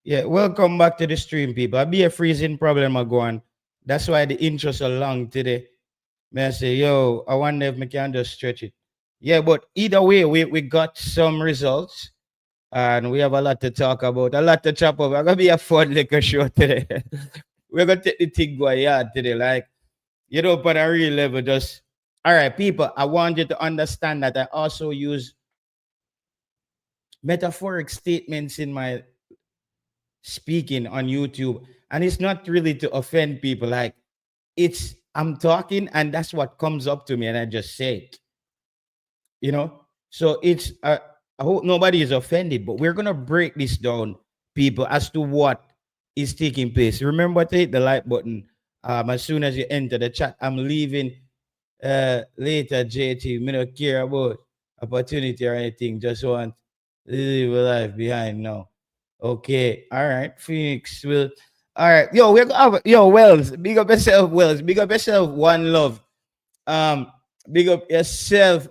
Yeah, welcome back to the stream, people. I be a freezing problem I go on. That's why the intro so long today. May I say, yo, I wonder if we can just stretch it. Yeah, but either way, we got some results and we have a lot to talk about, a lot to chop up. I'm gonna be a fun liquor show today. We're gonna take the thing go yard today, like on a real level, just all right, people. I want you to understand that I also use metaphoric statements in my speaking on YouTube, and it's not really to offend people. Like it's I'm talking, and that's what comes up to me, and I just say it. You know, so it's I hope nobody is offended, but we're gonna break this down, people, as to what is taking place. Remember to hit the like button. As soon as you enter the chat, I'm leaving later, JT. Me don't care about opportunity or anything. Just want to live a life behind now. Okay. All right. Phoenix will. All right. Yo, we're gonna have, yo, Wells. Big up yourself, Wells. Big up yourself, One Love. Um, big up yourself,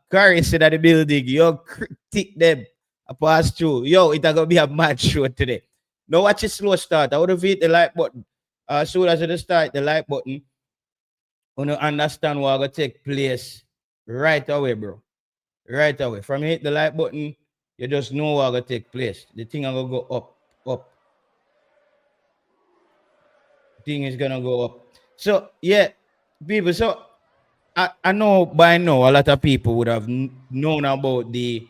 Curry said at the building. Yo, critique them. I pass through. Yo, it's gonna be a mad show today. No, watch it slow start. I would have hit the like button. As soon as I start the like button, you know, understand what gonna take place right away, bro. Right away. From hit the like button, you just know what gonna take place. The thing gonna go up, up. Thing is gonna go up. So yeah, people. So I know by now a lot of people would have known about the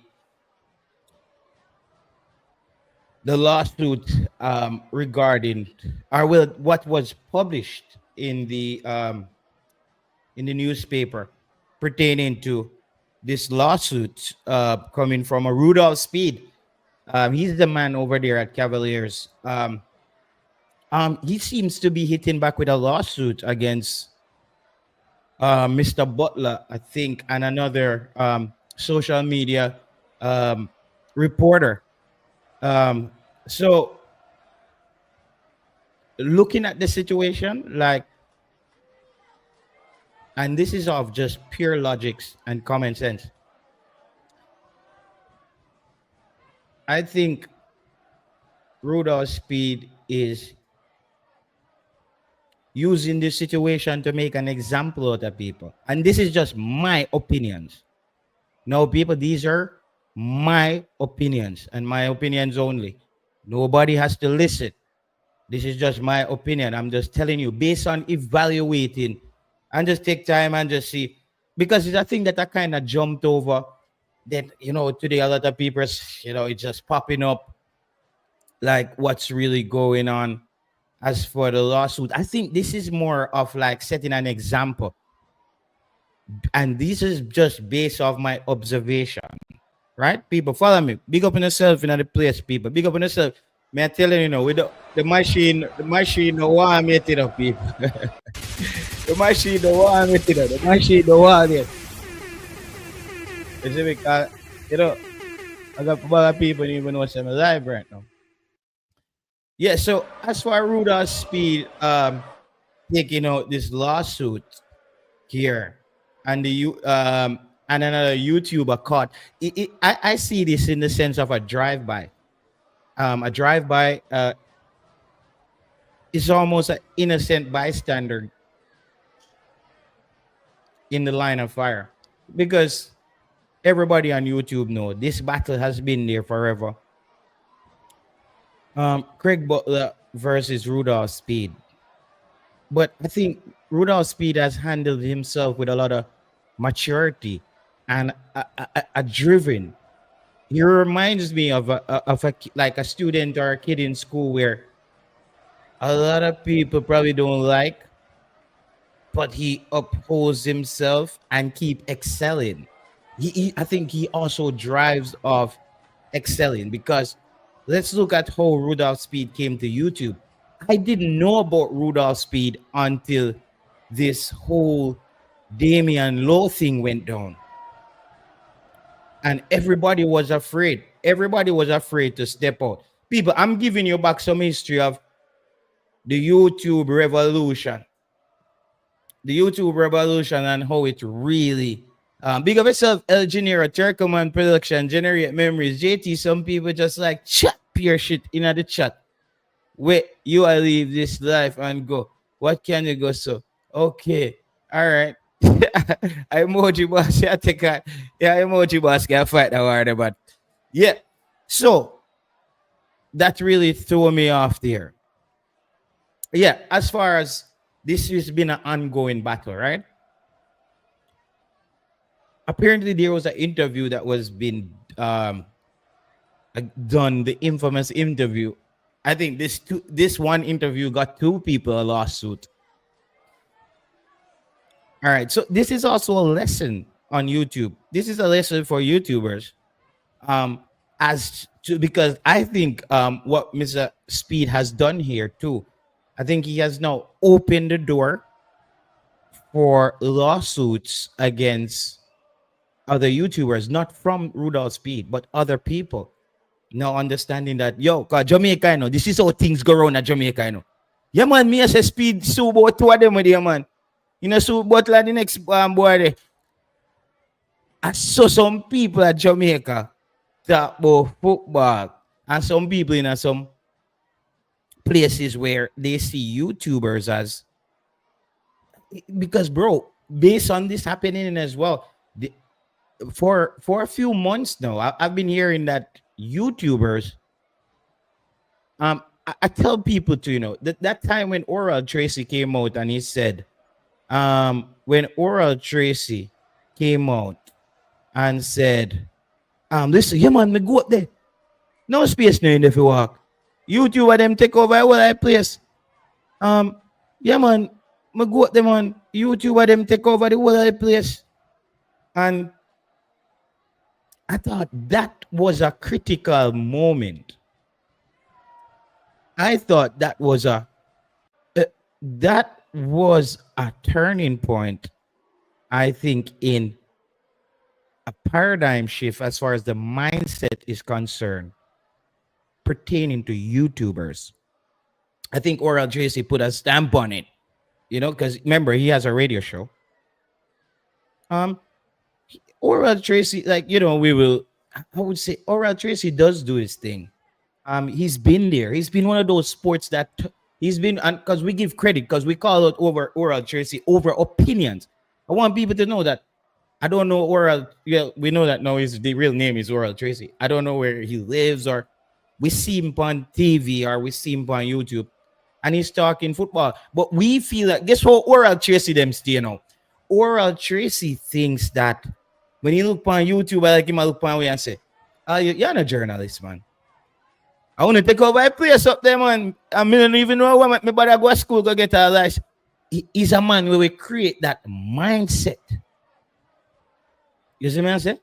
lawsuit regarding or well what was published in the newspaper pertaining to this lawsuit coming from a Rudolph Speed. He's the man over there at Cavaliers. He seems to be hitting back with a lawsuit against Mr. Butler, I think, and another social media um, reporter. Um, so, looking at the situation, like, and this is of just pure logics and common sense. I think Rudolph Speed is using this situation to make an example out of people. And this is just my opinions. No, people, these are my opinions and my opinions only. Nobody has to listen. This is just my opinion. I'm just telling you based on evaluating and just take time and just see because it's a thing that I kind of jumped over. That today a lot of people, it's just popping up like what's really going on. As for the lawsuit, I think this is more of like setting an example. And this is just based off my observation. Right? People, follow me. Big up on yourself in the place, people. Big up on yourself. May I tell you, with the machine don't want me to up, people. The machine don't want me to up. The machine don't want it. You see, because, I got a lot of people even know I'm alive right now. Yeah, so as for Rudolph Speed taking out this lawsuit here and and another YouTuber caught, I see this in the sense of a drive-by. A drive-by is almost an innocent bystander in the line of fire because everybody on YouTube know this battle has been there forever. Craig Butler versus Rudolph Speed. But I think Rudolph Speed has handled himself with a lot of maturity and a driven. He reminds me of like a student or a kid in school where a lot of people probably don't like, but he upholds himself and keep excelling. I think he also drives off excelling because let's look at how Rudolph Speed came to YouTube. I didn't know about Rudolph Speed until this whole Damian Lowe thing went down. And everybody was afraid. Everybody was afraid to step out. People, I'm giving you back some history of the YouTube revolution. The YouTube revolution and how it really big of yourself, El Genera, Turkoman Production, Generate Memories, JT. Some people just like chat disappear shit in the chat. Wait, you I leave this life and go. What can you go so? Okay. All right. I emoji boss. Yeah, take a yeah, emoji boss can fight that war, but yeah. So that really threw me off there. Yeah, as far as this has been an ongoing battle, right? Apparently there was an interview that was been done, the infamous interview. I think this one interview got two people a lawsuit. All right, so this is also a lesson on YouTube. This is a lesson for YouTubers. Um, as to because I think what Mr. Speed has done here too, I think he has now opened the door for lawsuits against other YouTubers, not from Rudolph Speed, but other people. Now understanding that, yo, cause Jamaica, you know, this is how things go around at Jamaica, you know. Yeah, man, me as a Speed sue about two of them with you, man. You know, sue Butler the next boy there. I saw some people at Jamaica talk about football, and some people in some places where they see YouTubers as, because bro, based on this happening as well, the, for a few months now, I've been hearing that YouTubers, I tell people to, you know, that time when Oral Tracy came out and he said, when Oral Tracy came out and said, listen, yeah man, me go up there. No space now in if you walk. YouTube them take over all that place. Um, yeah man, me go up there man. YouTube them take over the whole of the place. And I thought that was a critical moment. I thought uh, that was a turning point. I think in a paradigm shift as far as the mindset is concerned pertaining to YouTubers. I think Oral JC put a stamp on it, you know, because remember he has a radio show. Um, Oral Tracy, like you know, I would say Oral Tracy does do his thing. He's been there. He's been one of those sports that he's been, and because we give credit, because we call it over Oral Tracy over opinions. I want people to know that I don't know Oral. Yeah, we know that now his the real name is Oral Tracy. I don't know where he lives, or we see him on TV, or we see him on YouTube, and he's talking football. But we feel like guess what Oral Tracy them stay now. Oral Tracy thinks that when he look on YouTube, I like him I look on way and say, "Oh, you're not a journalist, man. I want to take over a place up there, man. I mean, I don't even know where my brother go to school go get a license." He's a man where we create that mindset. You see me I say?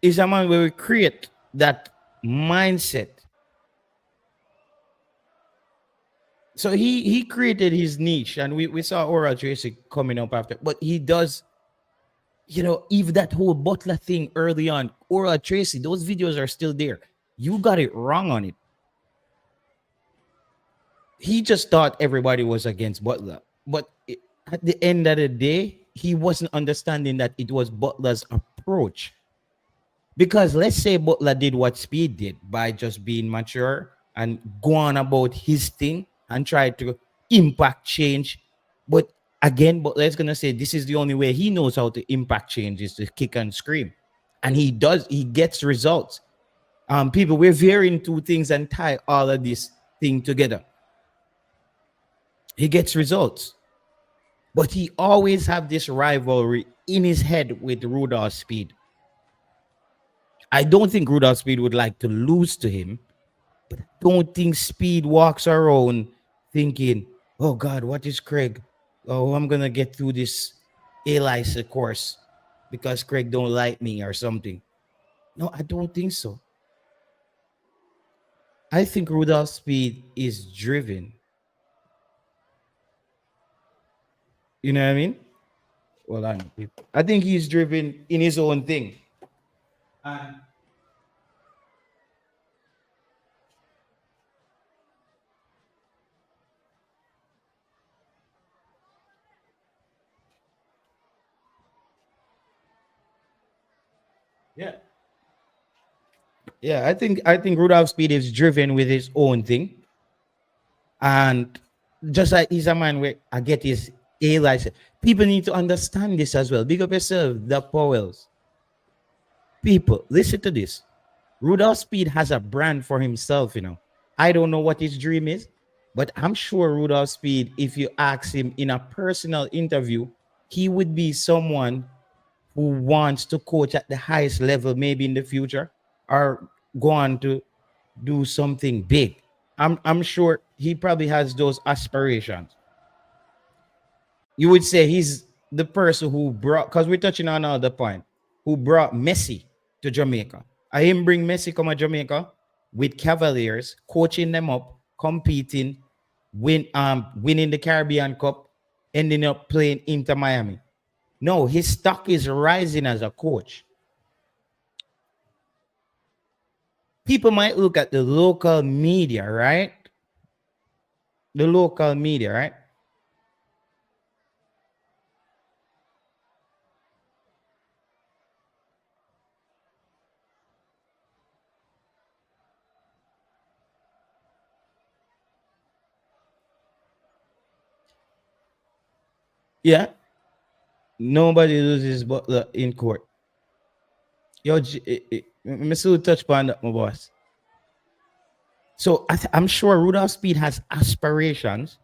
He's a man where we create that mindset. So he created his niche, and we saw Oral Tracy coming up after. But he does, you know, even that whole Butler thing early on, Oral Tracy, those videos are still there. You got it wrong on it. He just thought everybody was against Butler. But at the end of the day, he wasn't understanding that it was Butler's approach. Because let's say Butler did what Speed did by just being mature and go on about his thing and try to impact change. But again, Butler's gonna say this is the only way he knows how to impact change is to kick and scream. And he does, he gets results. People, we're varying two things and tie all of this thing together. He gets results. But he always have this rivalry in his head with Rudolph Speed. I don't think Rudolph Speed would like to lose to him, but I don't think Speed walks around thinking, "Oh God, what is Craig? Oh, I'm gonna get through this ELISA course because Craig don't like me or something." No, I don't think so. I think Rudolph Speed is driven. You know what I mean? Well, I think he's driven in his own thing. And yeah, Yeah, I think Rudolph Speed is driven with his own thing, and just like he's a man where I get his A license. People need to understand this as well. Big up yourself, the Powells. People, listen to this. Rudolph Speed has a brand for himself, you know. I don't know what his dream is, but I'm sure Rudolph Speed, if you ask him in a personal interview, he would be someone who wants to coach at the highest level, maybe in the future, or go on to do something big. I'm sure he probably has those aspirations. You would say he's the person who brought, because we're touching on another point, who brought Messi to Jamaica. I him bring Messi come to Jamaica with Cavaliers, coaching them up, competing, winning the Caribbean Cup, ending up playing Inter Miami. No, his stock is rising as a coach. People might look at the local media, right? The local media, right? Yeah, nobody loses Butler in court. Yo, me still touch upon that, my boss. So I'm sure Rudolph Speed has aspirations.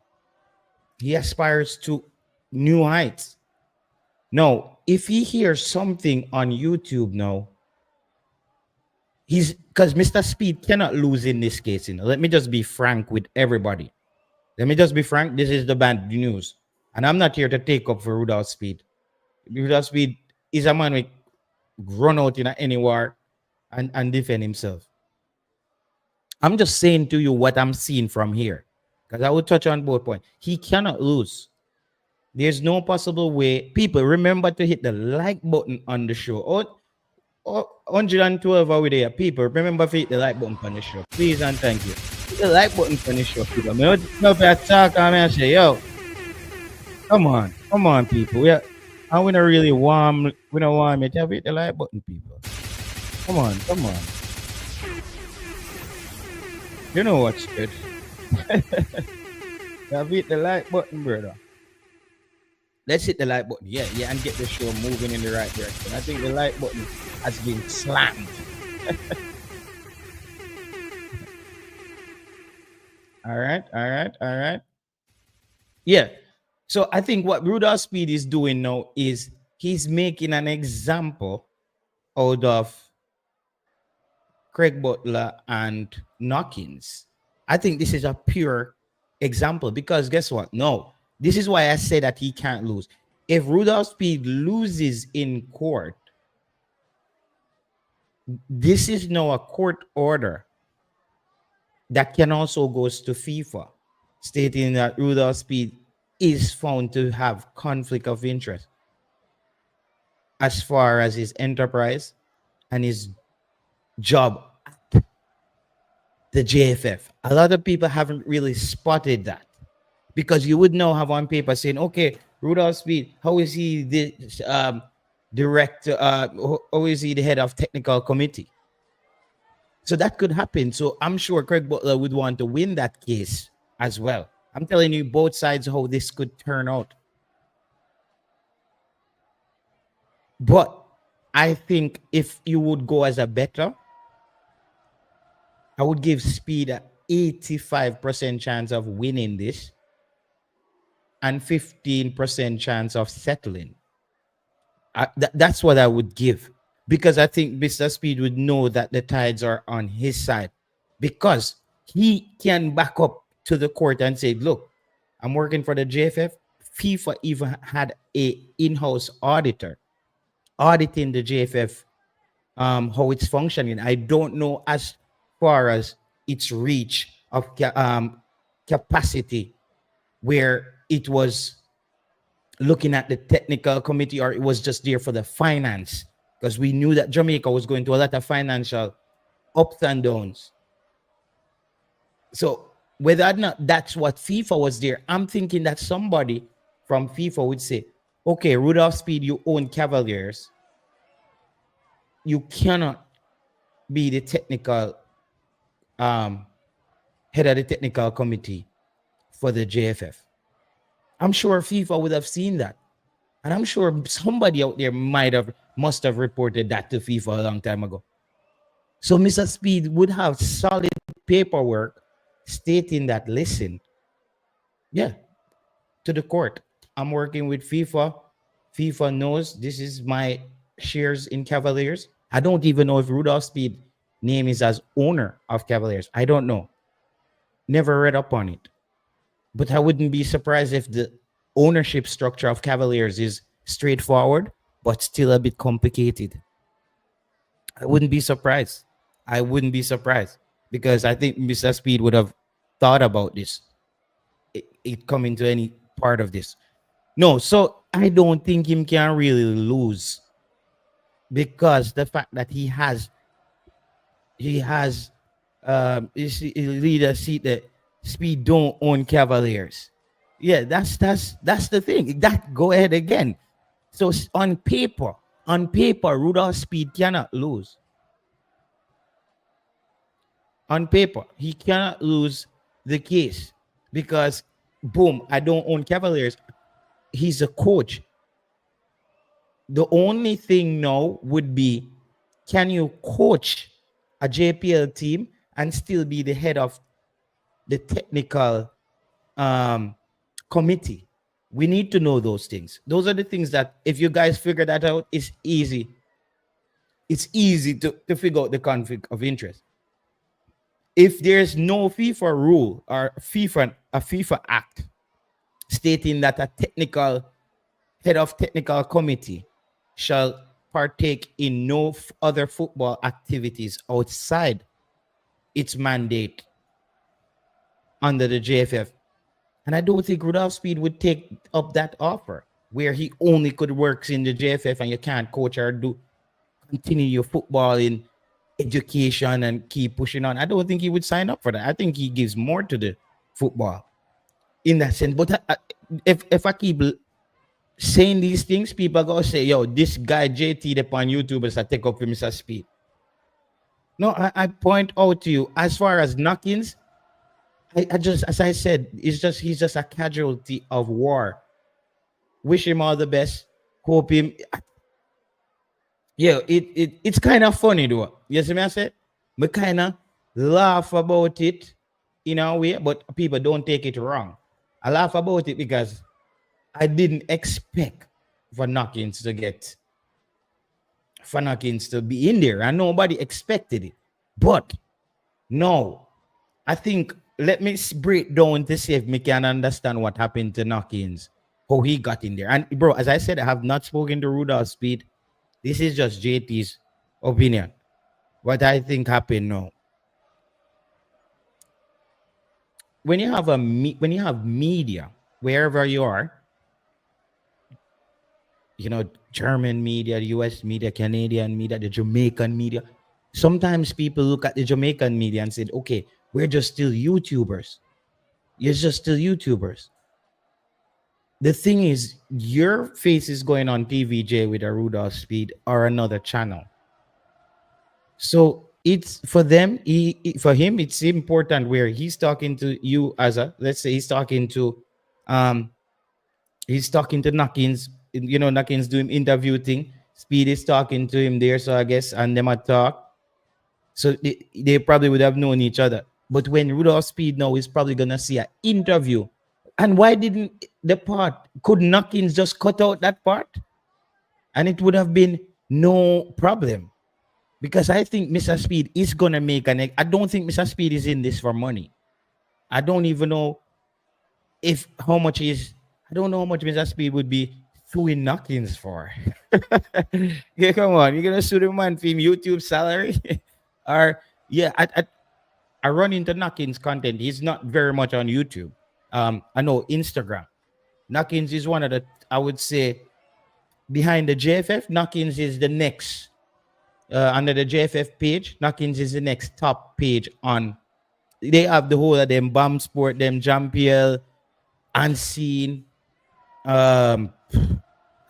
He aspires to new heights. Now, if he hears something on YouTube now, he's because Mr. Speed cannot lose in this case. You know, let me just be frank with everybody. Let me just be frank. This is the bad news, and I'm not here to take up for Rudolph Speed. Rudolph Speed is a man who run out in any war and defend himself. I'm just saying to you what I'm seeing from here. Because I will touch on both points. He cannot lose. There's no possible way. People, remember to hit the like button on the show. 112 over there. People, remember to hit the like button on the show. Please and thank you. Hit the like button on the show, people. I know if I talk and say, yo, come on, people. And we don't really warm, we don't want me to hit the like button, people. Come on. You know what's good. Hit the like button, brother. Let's hit the like button. Yeah, yeah, and get the show moving in the right direction. I think the like button has been slammed. All right, all right, all right. Yeah. So I think what Rudolph Speed is doing now is he's making an example out of Craig Butler and Knockins. I think this is a pure example because guess what? No, this is why I say that he can't lose. If Rudolph Speed loses in court, this is now a court order that can also goes to FIFA, stating that Rudolph Speed is found to have conflict of interest as far as his enterprise and his job at the JFF. A lot of people haven't really spotted that because you would now have on paper saying, okay, Rudolph Speed, how is he the director? How is he the head of technical committee? So that could happen. So I'm sure Craig Butler would want to win that case as well. I'm telling you both sides how this could turn out. But I think if you would go as a better, I would give Speed a 85% chance of winning this and 15% chance of settling. That's what I would give because I think Mr. Speed would know that the tides are on his side because he can back up to the court and say, look, I'm working for the JFF. FIFA even had a in-house auditor auditing the JFF, how it's functioning. I don't know as far as its reach of capacity where it was looking at the technical committee or it was just there for the finance because we knew that Jamaica was going to a lot of financial ups and downs. So whether or not that's what FIFA was there, I'm thinking that somebody from FIFA would say, okay, Rudolph Speed, you own Cavaliers. You cannot be the technical um, head of the technical committee for the JFF. I'm sure FIFA would have seen that. And I'm sure somebody out there must have reported that to FIFA a long time ago. So Mr. Speed would have solid paperwork stating that, listen, yeah, to the court, I'm working with FIFA. FIFA knows this is my shares in Cavaliers. I don't even know if Rudolph Speed name is as owner of Cavaliers. I don't know. Never read up on it. But I wouldn't be surprised if the ownership structure of Cavaliers is straightforward, but still a bit complicated. I wouldn't be surprised. I wouldn't be surprised because I think Mr. Speed would have thought about this. It coming to any part of this. No, so I don't think him can really lose because the fact that he has leader seat that Speed don't own Cavaliers. Yeah, that's the thing. That go ahead again. So on paper, Rudolph Speed cannot lose. On paper, he cannot lose the case because boom, I don't own Cavaliers. He's a coach. The only thing now would be, can you coach a JPL team and still be the head of the technical um, committee? We need to know those things. Those are the things that if you guys figure that out, it's easy. It's easy to figure out the conflict of interest. If there's no FIFA rule or FIFA act stating that a technical head of technical committee shall partake in no other football activities outside its mandate under the JFF. And I don't think Rudolph Speed would take up that offer where he only could work in the JFF and you can't coach or continue your football in education and keep pushing on. I don't think he would sign up for that. I think he gives more to the football in that sense. But if I keep saying these things, people are gonna say, yo, this guy JT upon YouTube is a take up for Mr. Speed. No, I point out to you, as far as knockings, I just, as I said, he's just a casualty of war. Wish him all the best. Hope him. Yeah, it's kind of funny though. You see me I said? Me kind of laugh about it in a way, but people don't take it wrong. I laugh about it because I didn't expect for Knockins to get for Knockins to be in there, and nobody expected it. But no, I think let me break down to see if me can understand what happened to Knockins, how he got in there. And bro, as I said, I have not spoken to Rudolph Speed. This is just JT's opinion. What I think happened now. When you have when you have media wherever you are, German media, the US media, Canadian media, the Jamaican media. Sometimes people look at the Jamaican media and say, okay, we're just still YouTubers. You're just still YouTubers. The thing is, your face is going on TVJ with a Rudolph Speed or another channel. So it's for them, for him, it's important where he's talking to you as let's say he's talking to Knockins, Knockins doing interview thing. Speed is talking to him there, so I guess, and them at talk. So they probably would have known each other. But when Rudolph Speed now is probably gonna see an interview, and why didn't could Knockins just cut out that part? And it would have been no problem. Because I think Mr. Speed is gonna make I don't think Mr. Speed is in this for money. I don't even know how much Mr. Speed would be suing Knockins for. Yeah, come on, you're gonna sue the man for him YouTube salary? Or yeah, I run into Knockins content. He's not very much on YouTube. I know Instagram. Knockins is one of the, I would say, behind the JFF, Knockins is the next. Under the JFF page, Knockins is the next top page on. They have the whole of them Bomb Sport, them Jampiel, Unseen, a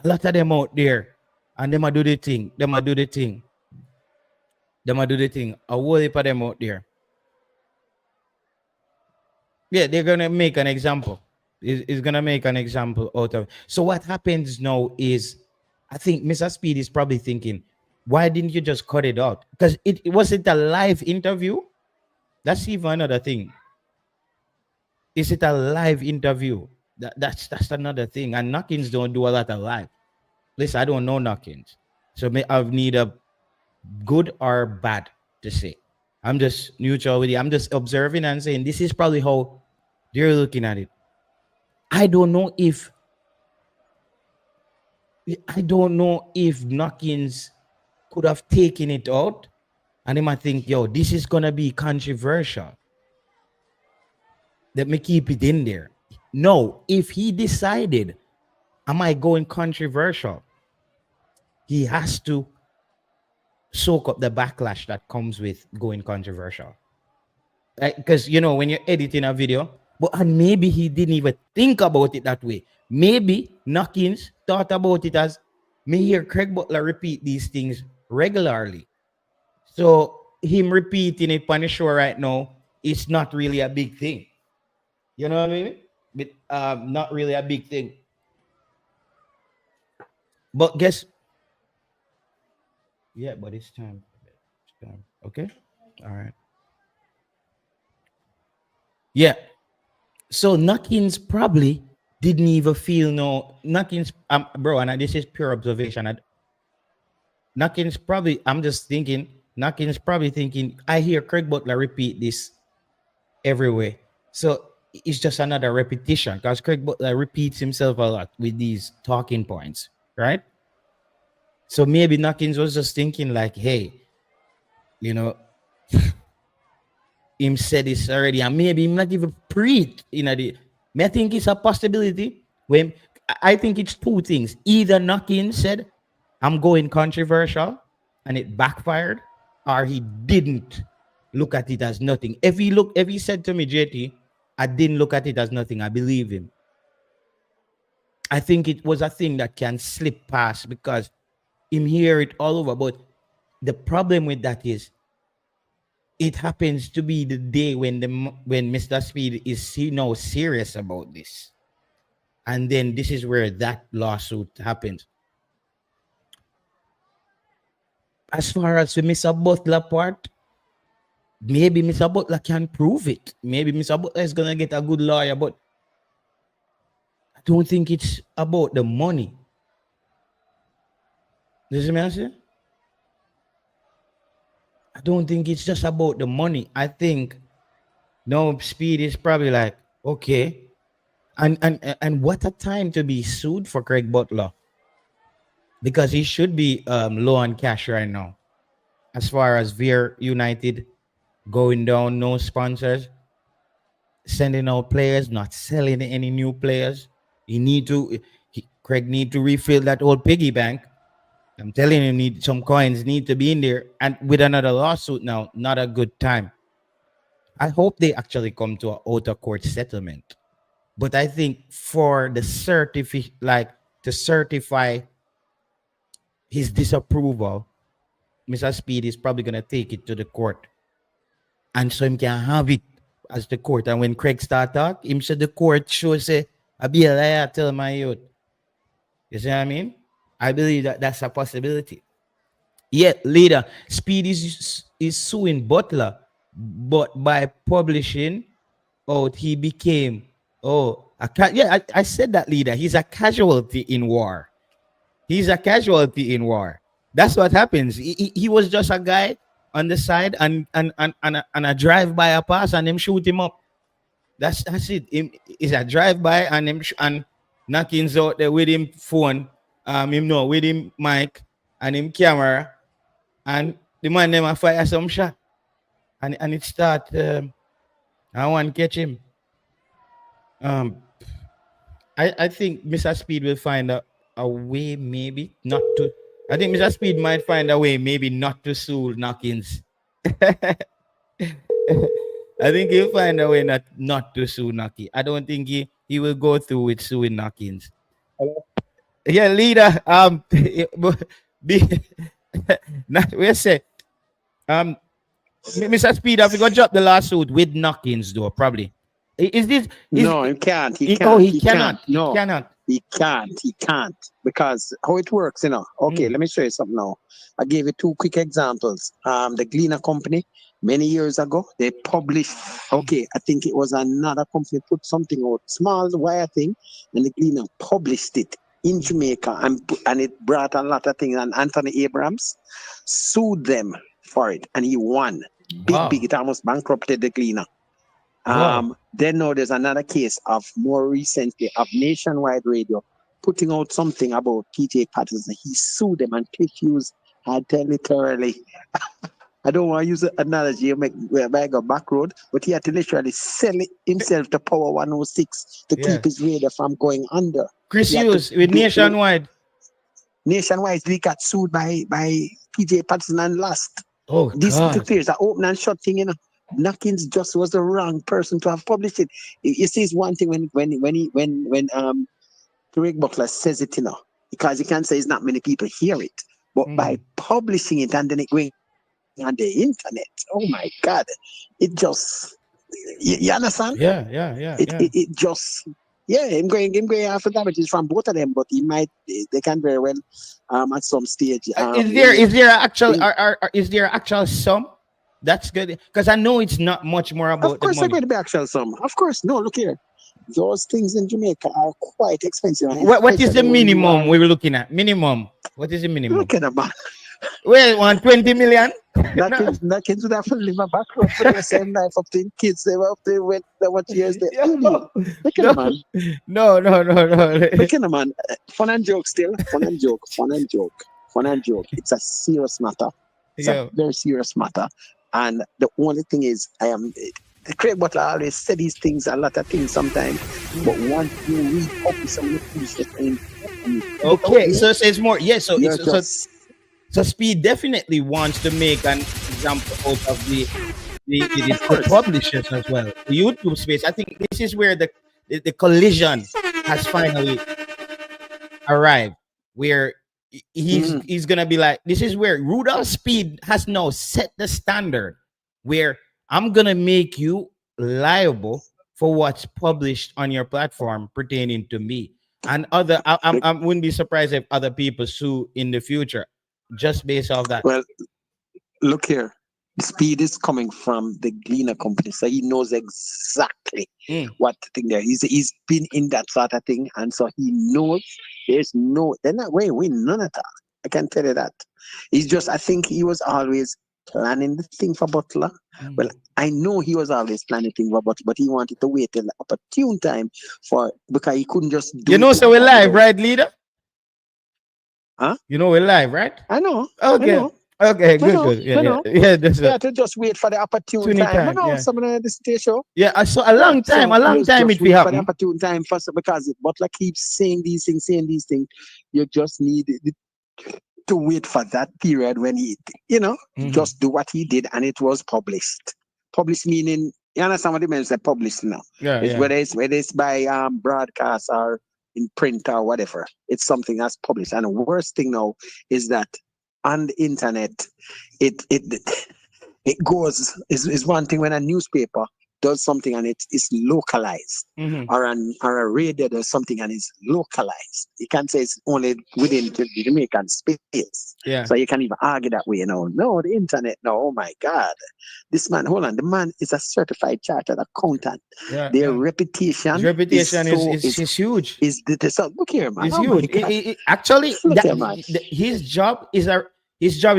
lot of them out there, and them a do the thing. Them a do the thing. A whole heap of them out there. Yeah, they're gonna make an example. Is gonna make an example out of. So what happens now is, I think Mr. Speed is probably thinking, why didn't you just cut it out? Because it wasn't a live interview. That's even another thing. Is it a live interview? That's another thing. And knockings don't do a lot of live. Listen, I don't know knockings, so I need a good or bad to say. I'm just neutral with it. I'm just observing and saying this is probably how they're looking at it. I don't know if I don't know if Knockins could have taken it out and they might think, yo, this is gonna be controversial. Let me keep it in there. No, if he decided, am I going controversial? He has to soak up the backlash that comes with going controversial. Because when you're editing a video, and maybe he didn't even think about it that way. Maybe Knockins thought about it as me hear Craig Butler repeat these things regularly. So him repeating it on the show right now, it's not really a big thing. You know what I mean? But not really a big thing. But guess, yeah, but it's time. It's time. Okay. All right. Yeah. So Knockins probably didn't even feel no Knockins, bro, and this is pure observation. Knockins probably, I'm just thinking, Knockins probably thinking, I hear Craig Butler repeat this everywhere. So it's just another repetition because Craig Butler repeats himself a lot with these talking points, right? So maybe Knockins was just thinking like, hey, you know, him said this already, and maybe him not even pre the. I think it's a possibility. When I think it's two things. Either Knockins said, I'm going controversial, and it backfired, or he didn't look at it as nothing. If he said to me, JT, I didn't look at it as nothing, I believe him. I think it was a thing that can slip past because him hear it all over. But the problem with that is it happens to be the day when Mr. Speed is serious about this. And then this is where that lawsuit happens. As far as the Mr. Butler part, maybe Mr. Butler can prove it. Maybe Mr. Butler is gonna get a good lawyer, but I don't think it's about the money. Does it make sense? I don't think it's just about the money. I think no Speed is probably like, okay. And what a time to be sued for Craig Butler. Because he should be low on cash right now. As far as Veer United going down, no sponsors, sending out players, not selling any new players. Craig need to refill that old piggy bank. I'm telling him, some coins need to be in there. And with another lawsuit now, not a good time. I hope they actually come to an out of court settlement. But I think for the to certify his disapproval, Mr. Speed is probably gonna take it to the court. And so him can have it as the court. And when Craig start talk, him said the court should say, I be a liar, tell my youth. You see what I mean? I believe that that's a possibility. Yet later, Speed is suing Butler, but by publishing out, he became I said that, leader. He's a casualty in war. He's a casualty in war. That's what happens. He was just a guy on the side and a drive by a pass and them shoot him up. That's it. It's a drive by and and Knockings out there with him phone, with him mic and him camera, and the man them a fire some shot, and it start. I want to catch him. I think Mr. Speed will find a way, maybe not to. I think Mr. Speed might find a way, maybe not to sue Knockins. I think he'll find a way not to sue Knocky. I don't think he will go through with suing Knockins. Yeah, leader. Be not we say Um, Mr. Speed, have you got drop the lawsuit with knockings though? Probably. Is this is? No, he can't. He Oh, can't. he He cannot. can't. He No, cannot. he can't. He can't. Because how it works, Okay, Mm, let me show you something now. I gave you two quick examples. The Gleaner Company, many years ago, they published, okay, I think it was another company put something out, small wire thing, and the Gleaner published it in Jamaica, and it brought a lot of things. And Anthony Abrams sued them for it, and he won. Big, big. wow. It almost bankrupted the Gleaner. Wow. Then now there's another case of more recently of Nationwide Radio putting out something about PJ Patterson. He sued them and Cliff Hughes had to literally, I don't want to use an analogy where I go back road, but he had to literally sell it himself to Power 106 to Yeah. keep his radio from going under. Chris He had to Hughes with do Nationwide. Nationwide. He got sued by PJ Patterson and lost. Oh This God. clears an open and shut thing, Knockins just was the wrong person to have published it. You see, it's one thing when Craig Butler says it, because you can't say it's not many people hear it. But by Mm. publishing it and then it going on the internet, oh my God, it just you understand? Yeah. Yeah. Yeah. It, Yeah. it it just yeah, him going after damages from both of them, but he might they can very well at some stage Is there actual in, is there actual sum? That's good because I know it's not much more of about the course, they're money. going to be actual sum. Of course, no. Look here, those things in Jamaica are quite expensive, and What is the especially when you minimum are we were looking at? Minimum. What is the minimum? looking about Well, 120 million. No. that kids would have to live a back road for the same life up to kids. They were up to when what years they only. Yo, Look at no, them, man. no. Look at them, man. Fun and joke still. Fun and joke. Fun and joke. Fun and joke. It's a serious matter. It's a Yo, very serious matter. And the only thing is, Craig Butler always said these things, a lot of things sometimes. But once you read up with some of the foolishness okay, so it's more. Yeah, so you're it's just so Speed definitely wants to make an example out of of the course. publishers as well. The YouTube space. I think this is where the collision has finally arrived, where Mm, he's gonna be like, this is where Rudolph Speed has now set the standard, where I'm gonna make you liable for what's published on your platform pertaining to me. And other, I wouldn't be surprised if other people sue in the future, just based off that. well, look here. Speed is coming from the Gleaner company, so he knows exactly Mm. what the thing there. He's been in that sort of thing, and so he knows they're not going to win none at all. I can tell you that. He's just I think he was always planning the thing for Butler. Well, Mm. I know he was always planning the thing for Butler, but he wanted to wait till the opportune time because he couldn't just You do know, it so like we're that live, without right, leader? huh? You know, we're live, right? I know, I Okay. know. Okay, I good, know, good. Yeah, I yeah. know. Yeah, that's We a have to just wait for the opportune tuning time. I time. know Yeah. some of this show. Yeah, I saw Yeah, a so long you time just it will wait for the happen. opportune time first because if Butler keeps saying these things, you just need to wait for that period when Mhm. just do what he did and it was published. Published meaning you understand what it means by published now. Yeah, It's yeah. whether it's by broadcast or in print or whatever. It's something that's published. And the worst thing now is that on the internet, it it goes is one thing when a newspaper does something and it's localized Hmm. or a radio does something and it's localized. You can't say it's only within the Jamaican space. So Yeah, you can't even argue that way, No, the internet, no, oh my God. This man, hold on, the man is a certified chartered accountant. yeah, Their yeah. His reputation is reputation so is huge. so look here, man. It's Oh my huge. God. Actually, Look here, man. his job is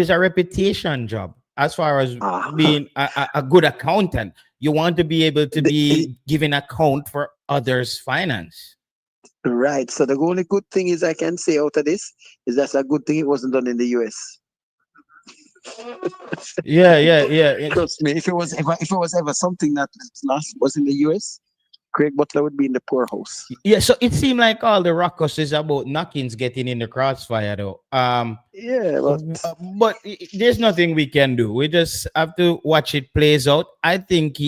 a reputation job. As far as Uh-huh. being a good accountant, you want to be able to The, be giving account for others' finance. Right. So the only good thing is I can say out of this is that's a good thing it wasn't done in the US. Yeah, yeah, yeah. Trust me, if it was ever something that last was in the US, Craig Butler would be in the poorhouse. Yeah, so it seemed like all the ruckus is about knockings getting in the crossfire, though. Yeah, but But there's nothing we can do. We just have to watch it plays out. I think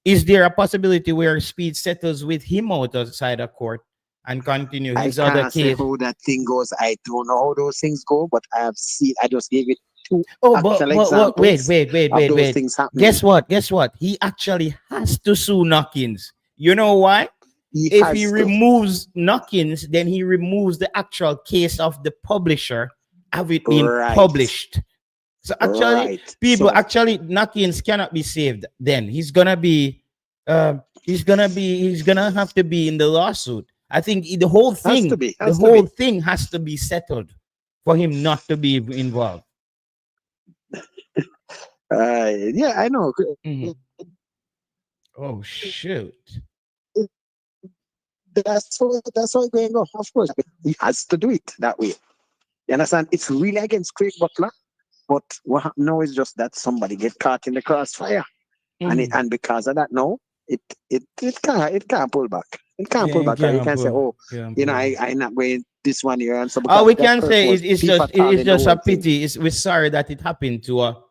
is there a possibility where Speed settles with him out outside of court and continue I his other can't say case? how that thing goes. I don't know how those things go, but I have seen. I just gave it two Oh, actual but wait, examples wait, wait, of wait, those wait. things happening. Guess what? Guess what? He actually has to sue Knockins. You know why? He If he has to. removes Knockins, then he removes the actual case of the publisher have it been Right. published. So actually, Right. people So actually Knockins cannot be saved. Then he's gonna have to be in the lawsuit. I think has to be. the Has to whole be. thing has to be settled for him not to be involved. Yeah, I know. Mhm. Oh shoot. That's how it's going to go. Of course, he has to do it that way. You understand? It's really against Craig Butler, but what happened now is just that somebody get caught in the crossfire, Mhm. and because of that, now it can't pull back. It can't Yeah, pull you back. You can't can say, pull. oh, Can't pull. I not going this one year, and so All because we that can person say was it's pivotal just in the a whole thing. pity. We're sorry that it happened to a.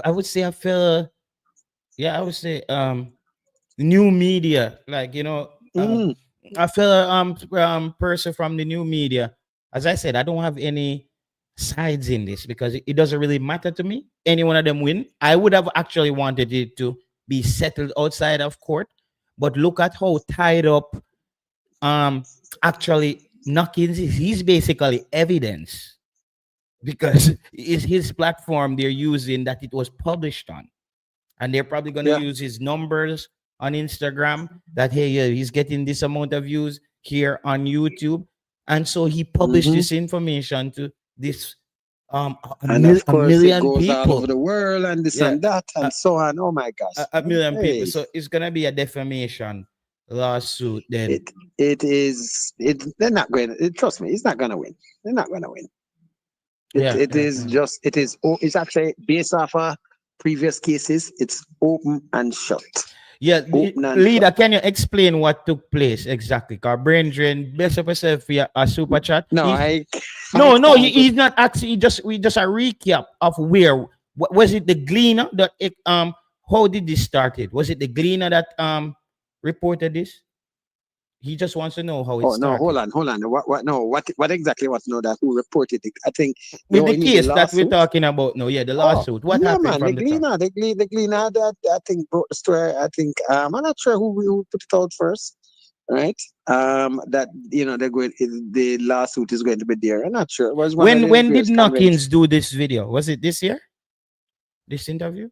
I would say a fella. Yeah, I would say new media, like Mm, a fella person from the new media. As I said, I don't have any sides in this because it doesn't really matter to me. Any one of them win. I would have actually wanted it to be settled outside of court, but look at how tied up um actually Knockins is. He's basically evidence because it's his platform they're using that it was published on, and they're probably going to yeah. use his numbers on Instagram that hey, yeah, he's getting this amount of views here on YouTube, and so he published Hmm. this information to this And of a course, it million goes all over people. the world and this Yeah, and that a, and so on. Oh my gosh. a million people. Hey, So it's gonna be a defamation lawsuit then. it is. They're not going. Trust me, it's not going to win. They're not going to win. It Yeah, it yeah, is yeah. just. It is. Oh, it's actually based off of previous cases. It's open and shut. Yeah, Open and shut. leader, can you explain what took place exactly? Cause brain drain, best of yourself via a super chat. No, I I No, can't. he's not actually. We just a recap of where. Was it the Gleaner that How did this started? Was it the Gleaner that reported this? He just wants to know how it Oh no, hold started on, hold on. What? No, what exactly? What? No, that who reported it? I think with you the hear the case that we're lawsuit. talking about now. Yeah, the Oh, lawsuit. What yeah, happened man. The from the top? Gleaner, the Gleaner that I think brought the story. I think I'm not sure who put it out first, right? That they're going. The lawsuit is going to be there. I'm not sure. It was one of the When did various conventions. Knockins do this video? Was it this year? This interview?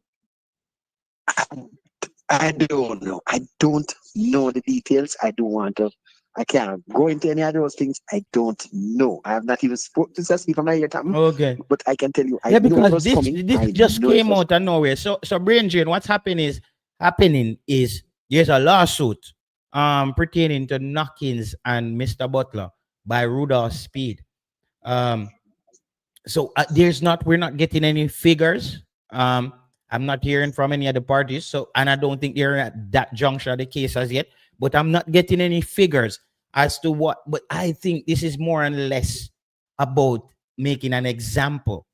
I don't know. I don't know the details. I don't want to. I can't go into any of those things. I don't know. I have not even spoken to Cecily from my ear, Okay. but I can tell you, I Yeah, know it because was coming. this I just know it came was out of nowhere. So brain drain, what's happening is there's a lawsuit pertaining to Knockins and Mr. Butler by Rudolph Speed. Um so we're not getting any figures. I'm not hearing from any other parties. So and I don't think they're at that juncture of the case as yet, but I'm not getting any figures as to what, but I think this is more and less about making an example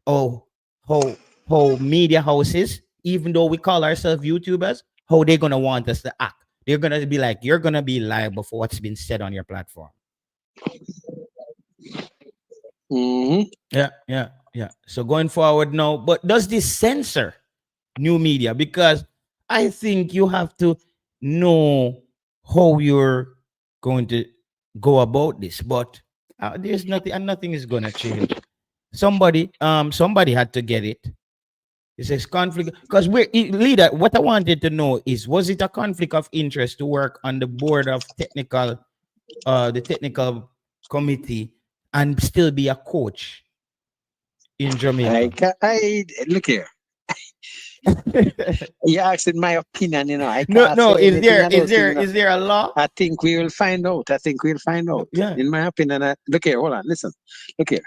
of how media houses, even though we call ourselves YouTubers, how they're gonna want us to act. They're gonna be like, you're gonna be liable for what's been said on your platform. coming. Yeah, yeah, yeah. So going forward now, but does this censor new media? Because I think you have to know how you're going to go about this. But there's nothing, and nothing is gonna change. Somebody had to get it. It says conflict because leader. What I wanted to know is, was it a conflict of interest to work on the board of the technical committee, and still be a coach in Jamaica? I look here. You asked my opinion. I No, can't no. say anything of those things. Is there a law? I think we will find out. I think we'll find out. Yeah. In my opinion, look here. Hold on. Listen. Look here.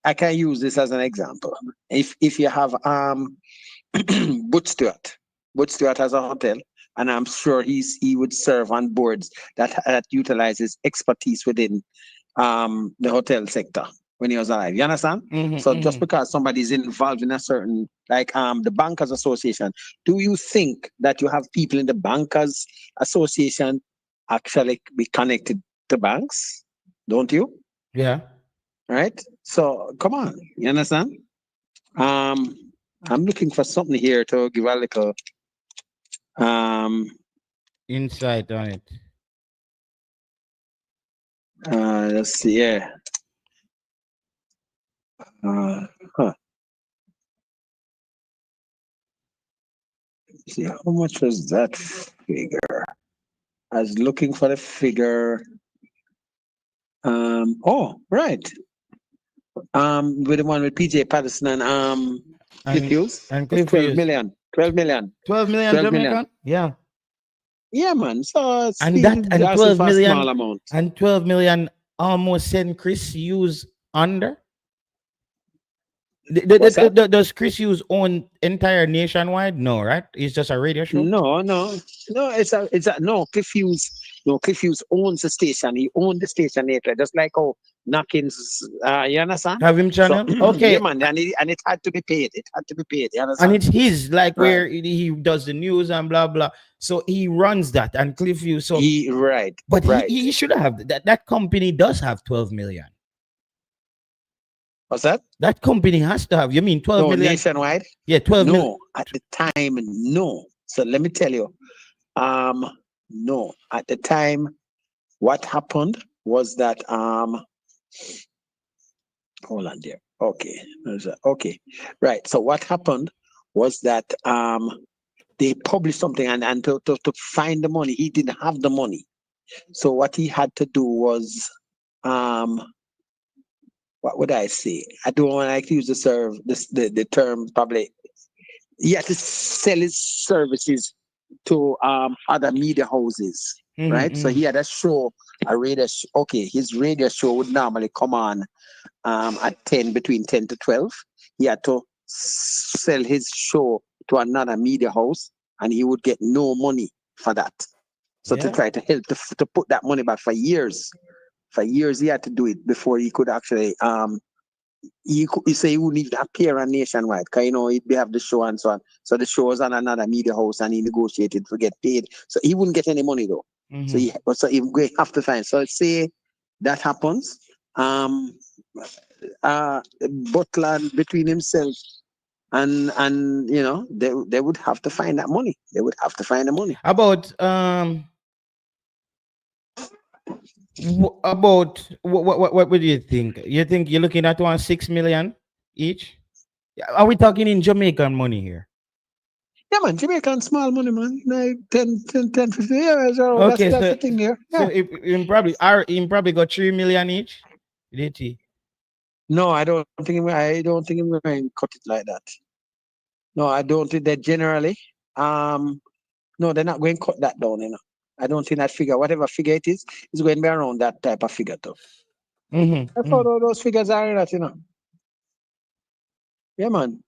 I can use this as an example. If you have Butch Stewart, Butch Stewart has a hotel, and I'm sure he would serve on boards that utilizes expertise within the hotel sector when he was alive. You understand? Mm-hmm, So just mm-hmm. because somebody's involved in a certain, like the bankers association, do you think that you have people in the bankers association actually be connected to banks? Don't you? Yeah. right? So come on, you understand? Um, I'm looking for something here to give a little um Insight on it. let's see, yeah. Uh, huh. See how much was that figure? I was looking for the figure. Oh, right. With the one with PJ Patterson and Cliff And Hughes was Cliff 12 Hughes. million. 12 million. 12 million 12 million. Jamaican? Yeah. Yeah, man. So And still that and asking 12 for a million small amount. and 12 million almost send Chris Hughes under. What's that? Does Chris Hughes own entire nationwide? No, right? It's just a radio show. No, no, no. It's a no. Cliff Hughes, no. Cliff Hughes owns the station. He owned the station later, just like how Knockins. You understand? Have him So channel? yeah, Okay. man. And it had to be paid. It had to be paid. You And understand? it's his, like Right. where he does the news and blah blah. So he runs that and Cliff Hughes. So Right, but right. he should have that company does have 12 million. What's that? That company has to have. You mean 12 No, million? nationwide. Yeah, 12 million. No, at the time, no. So let me tell you. Um, no, at the time, what happened was that hold on there. Okay, okay, right. So what happened was that they published something, and to find the money, he didn't have the money. So what he had to do was um what would I say? I don't want to use the term probably. He had to sell his services to other media houses, right? So Mm-hmm. he had a show, okay, his radio show would normally come on at 10, between 10 to 12. He had to sell his show to another media house, and he would get no money for that. So to Yeah. try to help to put that money back for years he had to do it before he could actually he say he wouldn't even appear on Nationwide because he'd have the show and so on. So the show was on another media house and he negotiated to get paid. So he wouldn't get any money though. So Mm-hmm. he going have to find. So say that happens. Um uh Butler between himself and they would have to find that money. They would have to find the money. About about what would you think? You think you're looking at 6 million each? Yeah, are we talking in Jamaican money here? Yeah, man, Jamaican small money, man. Like 10, 50. Yeah, so that's Okay, that's the thing here. so Yeah. it probably got 3 million each. Did he? No, I don't think I'm going to cut it like that. No, I don't think that generally. Um, no, they're not going to cut that down. I don't think that figure, whatever figure it is going to be around that type of figure too. That's Mm-hmm. how those figures are. That. Yeah, man.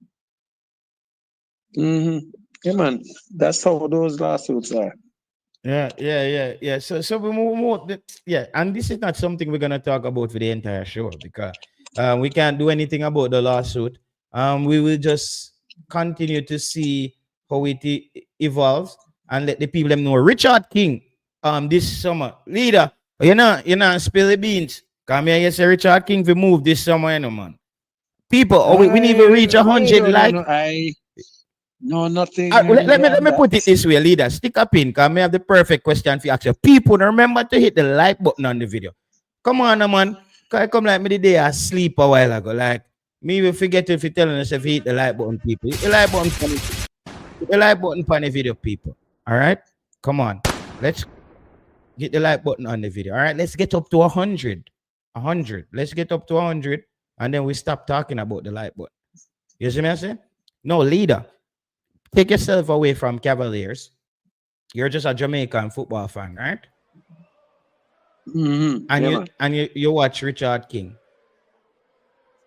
Yeah, man. That's how those lawsuits are. Yeah. So we move. Yeah, and this is not something we're gonna talk about for the entire show because we can't do anything about the lawsuit. We will just continue to see how it evolves and let the people them know. Richard King, this summer leader, spill the beans. Come here, yes, Richard King, we move this summer, man. People, we need to reach I 100 don't like. know. I know nothing Let me beyond that. put it this way, leader. Stick up in, because I have the perfect question for you. Ask you. People, remember to hit the like button on the video. Come on, man. Cause I come like me the day I sleep a while ago. Like me will forget if you telling us if you hit the like button, people. Hit the like button for the, hit the like button for the video, people. All right, come on. Let's hit the like button on the video. All right, let's get up to 100. 100. Let's get up to 100, and then we stop talking about the like button. You see me? I say? No, leader. Take yourself away from Cavaliers. You're just a Jamaican football fan, right? And Yeah, you man. and you watch Richard King.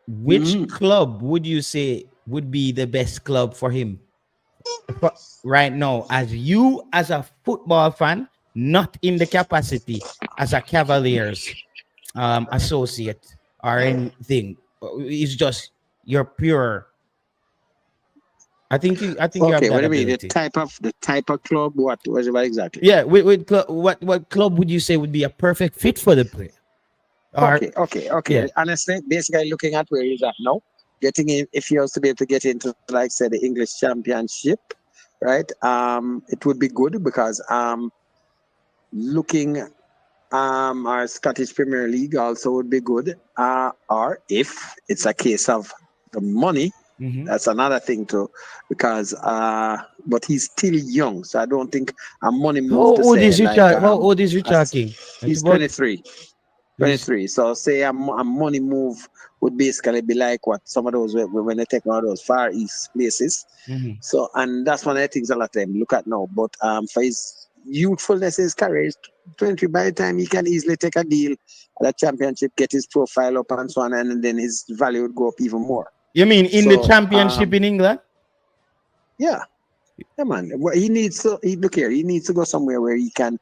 Which Mm-hmm. club would you say would be the best club for him right now? As a football fan, not in the capacity as a Cavaliers associate or anything. It's just you're pure. I think you have Okay, what that do you mean? ability. The type of club, what exactly? Yeah, what club would you say would be a perfect fit for the player? Or Okay. yeah. Honestly, basically looking at where he's at now, getting in, if he was to be able to get into, like say, the English Championship, right? It would be good because looking our Scottish Premier League also would be good. Or if it's a case of the money, Mm-hmm. that's another thing too, because but he's still young, so I don't think a money How move to old say is like Richard? How old is Richard as King? It's he's about 23. he's 23. So say a money move would basically be like what some of those when they take one of those Far East places. mhm. So and that's one of the things a lot of them look at now. But for his youthfulness, his career is 23. By the time he can easily take a deal at a championship, get his profile up and so on, and then his value would go up even more. You mean in the So championship in England? yeah, yeah, man. He needs to look here. He needs to go somewhere where he can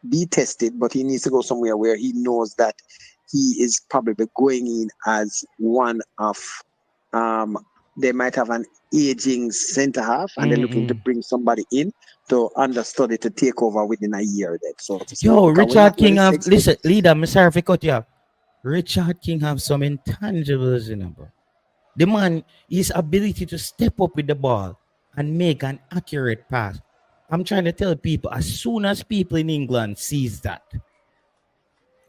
be tested, but he needs to go somewhere where he knows that he is probably going in as one of um they might have an aging center half and they're looking to Mm-mm. bring somebody in to understudy to take over within a year then, so to speak. Yo, Because we're not Richard going King to have expect listen, leader, I'm sorry for cut you off. Richard King have some intangibles in him, bro. The man, his ability to step up with the ball and make an accurate pass. I'm trying to tell people, as soon as people in England sees that,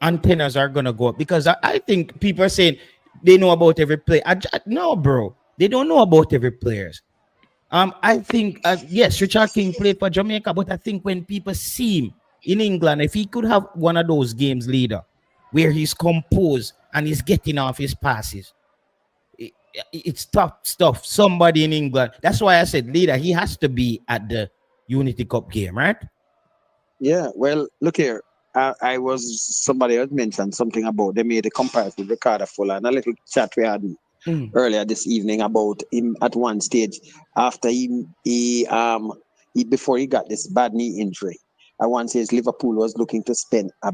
antennas are gonna go up because I think people are saying they know about every play. No, bro, they don't know about every players. I think yes, Richard King played for Jamaica, but I think when people see him in England, if he could have one of those games leader where he's composed and he's getting off his passes, it's tough stuff. Somebody in England. That's why I said leader. He has to be at the Unity Cup game, right? yeah, well, look here. I was somebody else mentioned something about they made a comparison with Ricardo Fuller and a little chat we had Mm, earlier this evening about him at one stage after he before he got this bad knee injury. At one stage, Liverpool was looking to spend a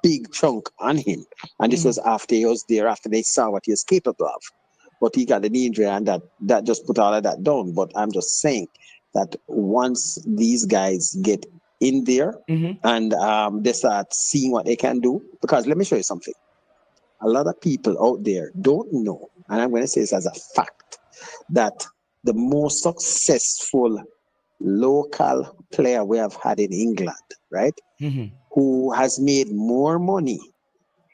big chunk on him, and this was mm, after he was there, after they saw what he was capable of. But he got the knee injury, and that just put all of that down. But I'm just saying that once these guys get in there mm-hmm. and they start seeing what they can do, because let me show you something. A lot of people out there don't know, and I'm going to say this as a fact, that the most successful local player we have had in England, right, Mm-hmm. who has made more money,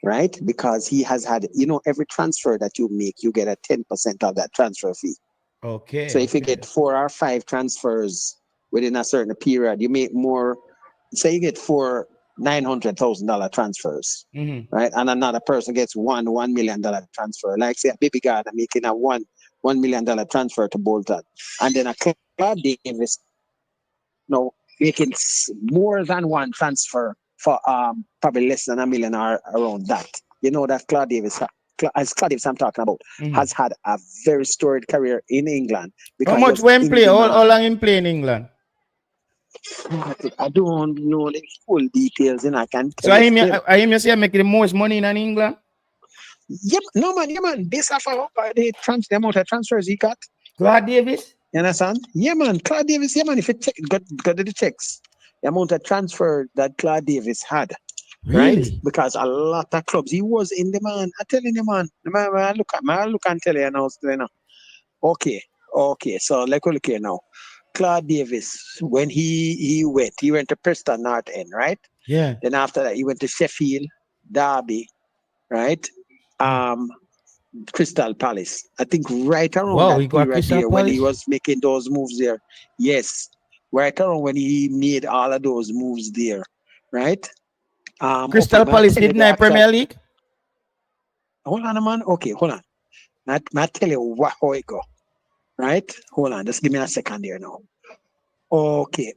right, because he has had, every transfer that you make, you get a 10% of that transfer fee. So Okay, if you get okay. 4 or 5 transfers within a certain period, you make more. Say you get four $900,000 transfers, Mm-hmm. right? And another person gets $1 million transfer. Like say a baby Ghana making a $1 million transfer to Bolton, and then a Claude Davis, making more than one transfer for probably less than $1 million or around that. You know that Claude Davis, as Claude Davis I'm talking about, Mm-hmm. has had a very storied career in England How because he much was when in play? All demand. long in play in England. I don't know the full details, and I can So tell you still. I hear you say making the most money in England. Yep, no man, yeah man. Based off of the amount of transfers he got, Claude Davis. you understand? Yeah man, Claude Davis, yeah man. If you check, got the checks, the amount of transfer that Claude Davis had, right? Really? Because a lot of clubs, he was in demand. I telling you, man. I look and tell you now, still, Okay, okay. So like we look here now. Claude Davis, when he went to Preston North End, right? Yeah. Then after that, he went to Sheffield, Derby, right? Mm. Um, Crystal Palace. I think right around Wow, he that got period Crystal there when he Palace. was making those moves there. Yes, right around when he made all of those moves there, right? Okay, Crystal may I Palace tell you did the not actual. Premier League. Hold on, man. Okay, hold on. May I tell you how it go? Right? Hold on. Just give me a second here now. Okay.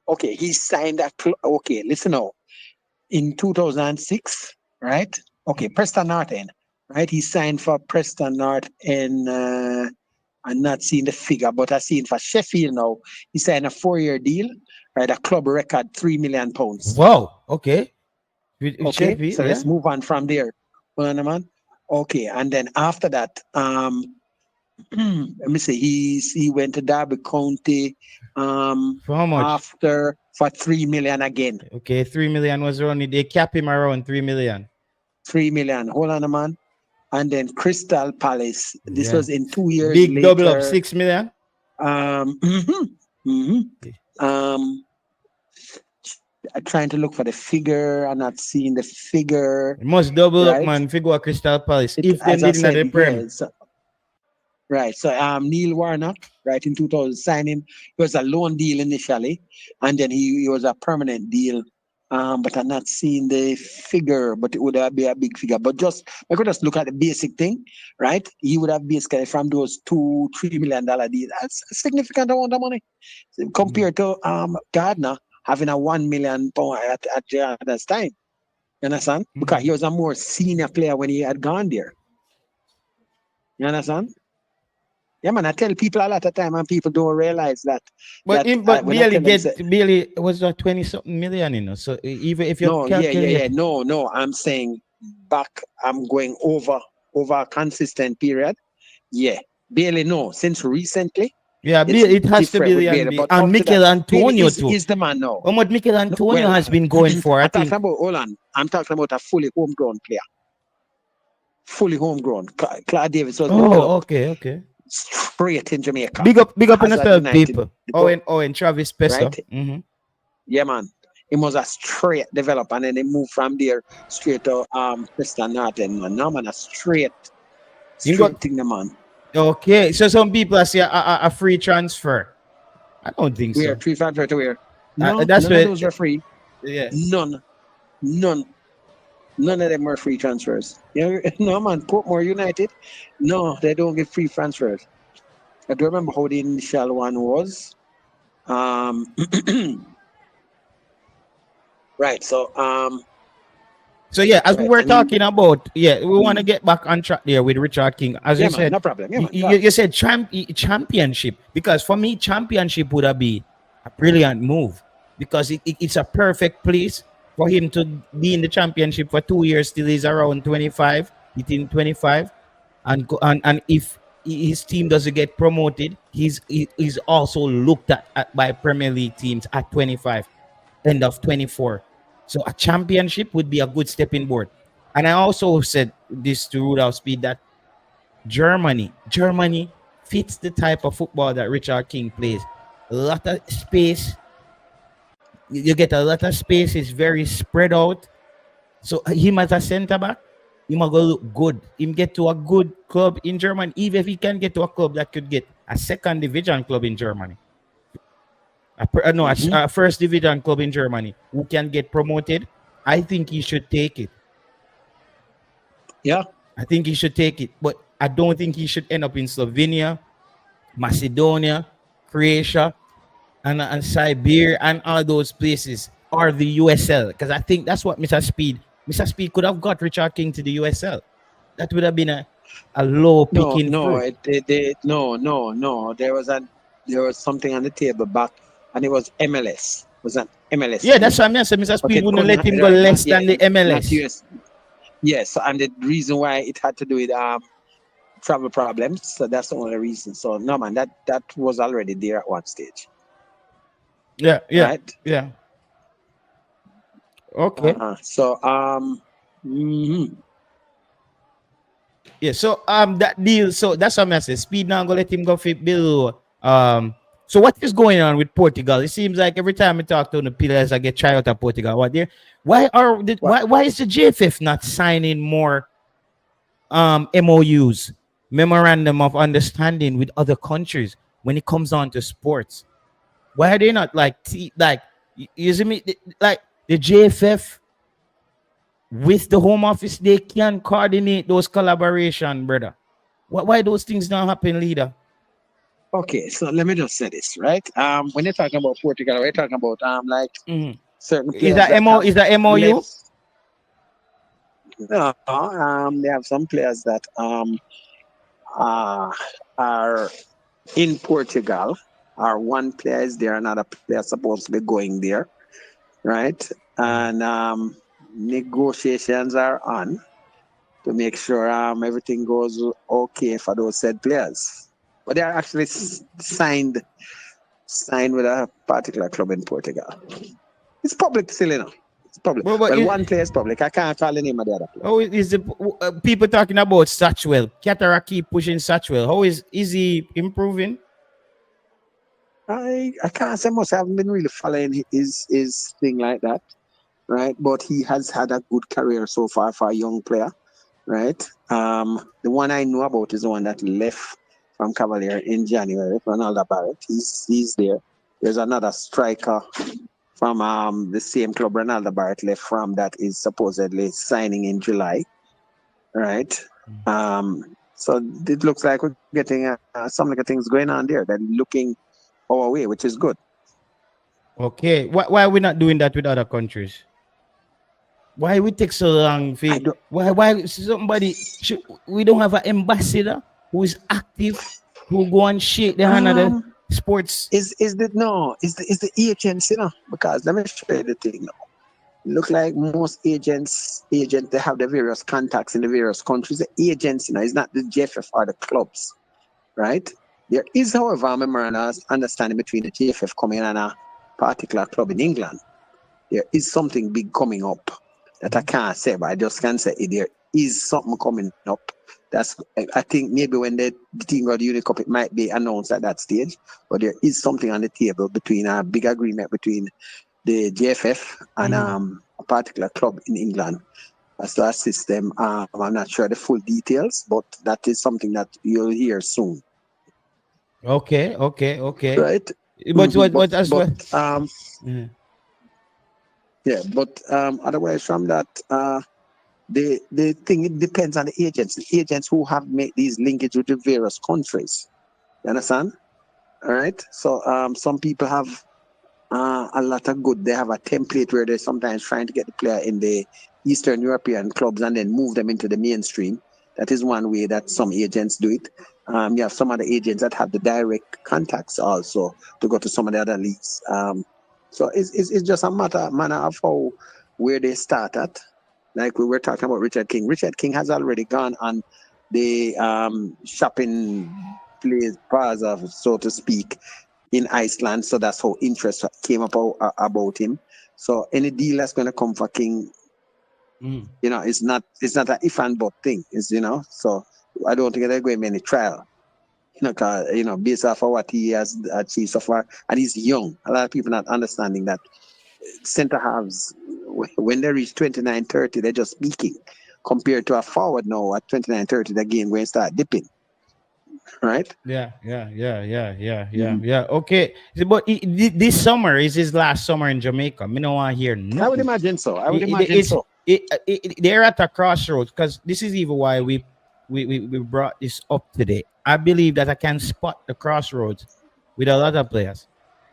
Okay, he signed that. Okay, listen now. In 2006, right? Okay, Preston North End, right? He signed for Preston North End. I'm not seeing the figure, but I seen for Sheffield now. He signed a 4-year deal, right? A club record £3 million. Wow. Okay. With Okay, Sheffield, so let's yeah. move on from there. Hold on, man. Okay, and then after that, let me see. He went to Derby County For how much? after for 3 million again. Okay, 3 million was around. They cap him around 3 million. 3 million. Hold on, man. And then Crystal Palace. This Yeah. was in 2 years Big double up later. 6 million. I'm trying to look for the figure. I'm not seeing the figure. It must double up, Right? man. Figure out Crystal Palace. If them As I didn't have said, the Prem. right. So Neil Warnock, right, in 2000, signed him. It was a loan deal initially, and then he was a permanent deal. But I'm not seeing the figure, but it would be a big figure. But I could just look at the basic thing, right? He would have basically from those $2-3 million deals. That's a significant amount of money compared to Gardner having a £1 million at Gerrard's time. You understand? Because he was a more senior player when he had gone there. You understand? Yeah, man. I tell people a lot of time, and people don't realize that. But When I tell them, Bailey was 20 something million, So even if you calculate, no. I'm saying back. I'm going over a consistent period. Yeah, Bailey. No, since recently, yeah, it's it has to different be with the Bailey. NBA. But And up to that, Mikel Bailey Antonio too. is the man now. How much Mikel Antonio Well, has been going for? I think. Hold on. I'm talking about a fully homegrown player. Fully homegrown. Clark Davis was developed Okay. straight in Jamaica. Big up in Hazard yourself, United, people. Owen Travis Pesa. right? Yeah, man. He was a straight develop, and then they moved from there straight to Preston Norton. Man. No, man, a straight thing, the man. Okay, so some people say a free transfer. I don't think Where so. 3 transfer to where? No, That's none of those were free. Yeah. None of them were free transfers. No, man. Portmore United, no, they don't give free transfers. I don't remember how the initial one was. Right. So yeah, as we were talking about, we want to get back on track there with Richard King. As you said, no problem. Yeah, you said championship, because for me, championship would have been a brilliant move, because it's a perfect place for him to be in the championship for 2 years till he's around 25, hitting 25, and if his team doesn't get promoted, he's also looked at by Premier League teams at 25, end of 24. So a championship would be a good stepping board. And I also said this to Rudolph Speid, that Germany fits the type of football that Richard King plays. A lot of space. You get a lot of space. It's very spread out. So him as a centre back, he might go look good. Him get to a good club in Germany, even if he can get to a club that could get a second division club in Germany. A first division club in Germany who can get promoted. I think he should take it. Yeah. I think he should take it. But I don't think he should end up in Slovenia, Macedonia, Croatia, and Siberia and all those places, or the USL. Because I think that's what Mr. Speid could have got Richard King to the USL. That would have been a low picking fruit. No. There was something on the table back, and it was MLS. Was that MLS? Yeah, that's what I mean. So Mr. Speid wouldn't let him go less than the MLS. Yes, and the reason why it had to do with travel problems. So that's the only reason. So no, man, that was already there at one stage. Yeah. Right? Yeah. Okay. Yeah, so that deal, so that's what I said. Speid now gonna let him go fit below. So what is going on with Portugal? It seems like every time I talk to the players, I get tried out of Portugal. Why is the JFF not signing more MOUs, memorandum of understanding, with other countries when it comes on to sports? Why are they not you see me, like the JFF with the Home Office? They can coordinate those collaboration, brother. Why those things don't happen, leader? Okay, so let me just say this, right? When you're talking about Portugal, we're talking about certain players. Is that MOU? No, they have some players that are in Portugal. Or one player is there, another player supposed to be going there, right? And negotiations are on to make sure everything goes okay for those said players. But they are actually signed with a particular club in Portugal. It's public still, It's public. But Well, one player is public. I can't call the name of the other player. how is the people talking about Satchwell? Catara keep pushing Satchwell. How is he improving? I can't say much. I haven't been really following his thing like that, right? But he has had a good career so far for a young player, right? The one I know about is the one that left from Cavalier in January, Ronaldo Barrett. He's there. There's another striker from the same club Ronaldo Barrett left from that is supposedly signing in July, right? So it looks like we're getting some like things going on there. They're looking our way, which is good. Okay. Why are we not doing that with other countries? Why we take so long? I don't. Why somebody should, we don't have an ambassador who is active, who go and shake the hand of the Um, sports. is the no? Is the agents, Because let me show you the thing now. Look like most agents they have the various contacts in the various countries. The agents, is not the JFF or the clubs, right? There is, however, a memorandum of understanding between the JFF coming and a particular club in England. There is something big coming up that I can't say, but I just can say there is something coming up. That's I think maybe when the team got the Uni Cup, it might be announced at that stage. But there is something on the table between a big agreement between the JFF and a particular club in England as to assist them. I'm not sure the full details, but that is something that you'll hear soon, Okay. right? But Mhm. what as But well? Mhm. yeah, but otherwise from that, the thing it depends on the agents who have made these linkage with the various countries. You understand? All right. So some people have a lot of good. They have a template where they're sometimes trying to get the player in the Eastern European clubs and then move them into the mainstream. That is one way that some agents do it. You have some other agents that have the direct contacts also to go to some of the other leagues. So it's just a manner of how where they start at. Like we were talking about Richard King. Richard King has already gone on the shopping place plaza, so to speak, in Iceland. So that's how interest came about him. So any deal that's going to come for King, it's not an if and but thing. So I don't think they're going to any trial. Cause, based off of what he has achieved so far, and he's young. A lot of people not understanding that center halves when they reach 29, 30, they're just peaking. Compared to a forward now at 29, 30, the game going to start dipping, right? Yeah. Okay. But this summer is his last summer in Jamaica. Me no want to hear I would nothing. imagine so. I would It, imagine it's so. they're at a crossroads because this is even why we brought this up today. I believe that I can spot the crossroads with a lot of players.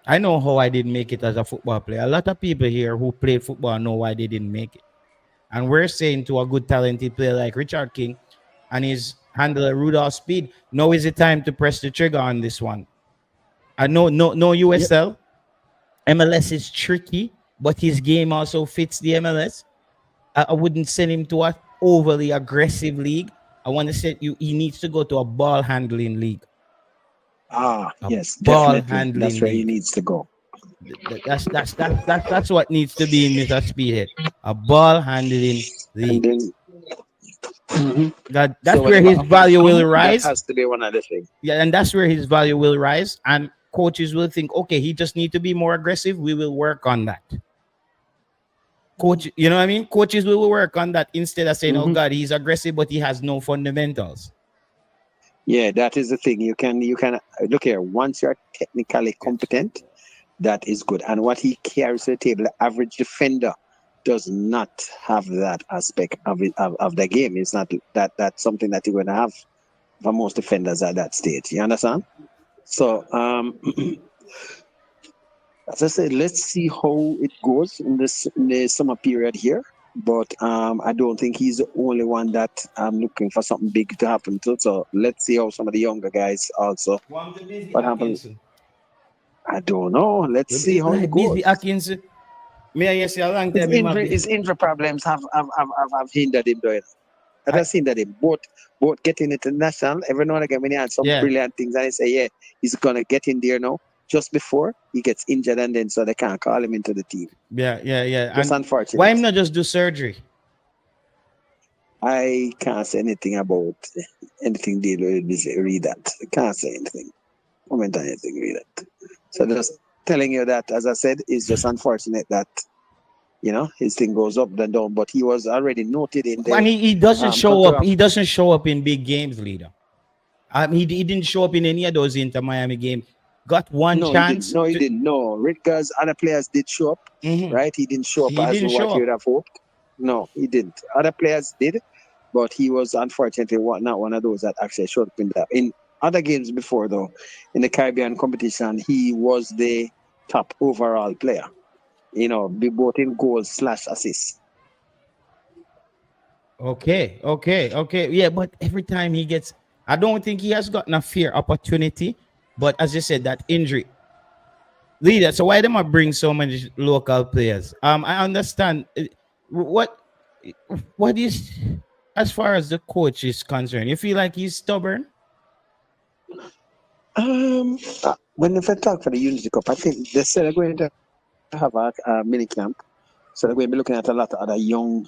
I know how I didn't make it as a football player. A lot of people here who played football know why they didn't make it. And we're saying to a good talented player like Richard King and his handler Rudolph Speed, now is the time to press the trigger on this one. I know no Yep. USL. MLS is tricky, but his game also fits the MLS. I wouldn't send him to a overly aggressive league. I want to say he needs to go to a ball handling league. A Yes, ball definitely. handling That's where he league. needs to go. That's what needs to be in Mr. Speedhead. A ball handling And league. then, mhm. That's So where whenever his offers value come, will that rise. has to be one of the things. Yeah, and that's where his value will rise. And coaches will think, okay, he just need to be more aggressive. We will work on that. Coach, you know what I mean? Coaches will work on that instead of saying, oh Hmm. God, he's aggressive, but he has no fundamentals. Yeah, that is the thing. You can look here. Once you're technically competent, that is good. And what he carries to the table, the average defender does not have that aspect of the game. It's not that's something that you're going to have for most defenders at that stage. You understand? So, as I said, let's see how it goes in the summer period here. But I don't think he's the only one that I'm looking for something big to happen to. So let's see how some of the younger guys also. Want to busy What happened? Atkinson. I don't know. Let's see how it Like busy goes. Atkinson. Me, I say a long His time. Him injury, his injury problems have hindered him doing. I I, just seen that him both getting international every now and again when he had some yeah. brilliant things and I say, yeah, he's gonna get in there now. just before he gets injured, and then so they can't call him into the team. Yeah. Just And why him unfortunate. not just do surgery? I can't say anything about anything deal with this. Read that. I can't say anything. Comment on anything. Read that. So just telling you that, as I said, it's just unfortunate that his thing goes up and down. But he was already noted in And the he doesn't show conqueror up. of. He doesn't show up in big games, leader. He didn't show up in any of those Inter Miami games. Got one No, he didn't. chance. No, he didn't. No, Ritger's other players did show up, Mhm. right? He didn't show up He as didn't what show you would up. have hoped. No, he didn't. Other players did, but he was unfortunately not one of those that actually showed up in that. In other games before, though, in the Caribbean competition, he was the top overall player. Be both in goals / assists. Okay. Yeah, but every time he gets, I don't think he has gotten a fair opportunity. But as you said, that injury leader. So why them I bring so many local players? I understand what what is as far as the coach is concerned. You feel like he's stubborn? When if I talk for the Unity Cup, I think they said they're going to have a mini camp. So they're going to be looking at a lot of other young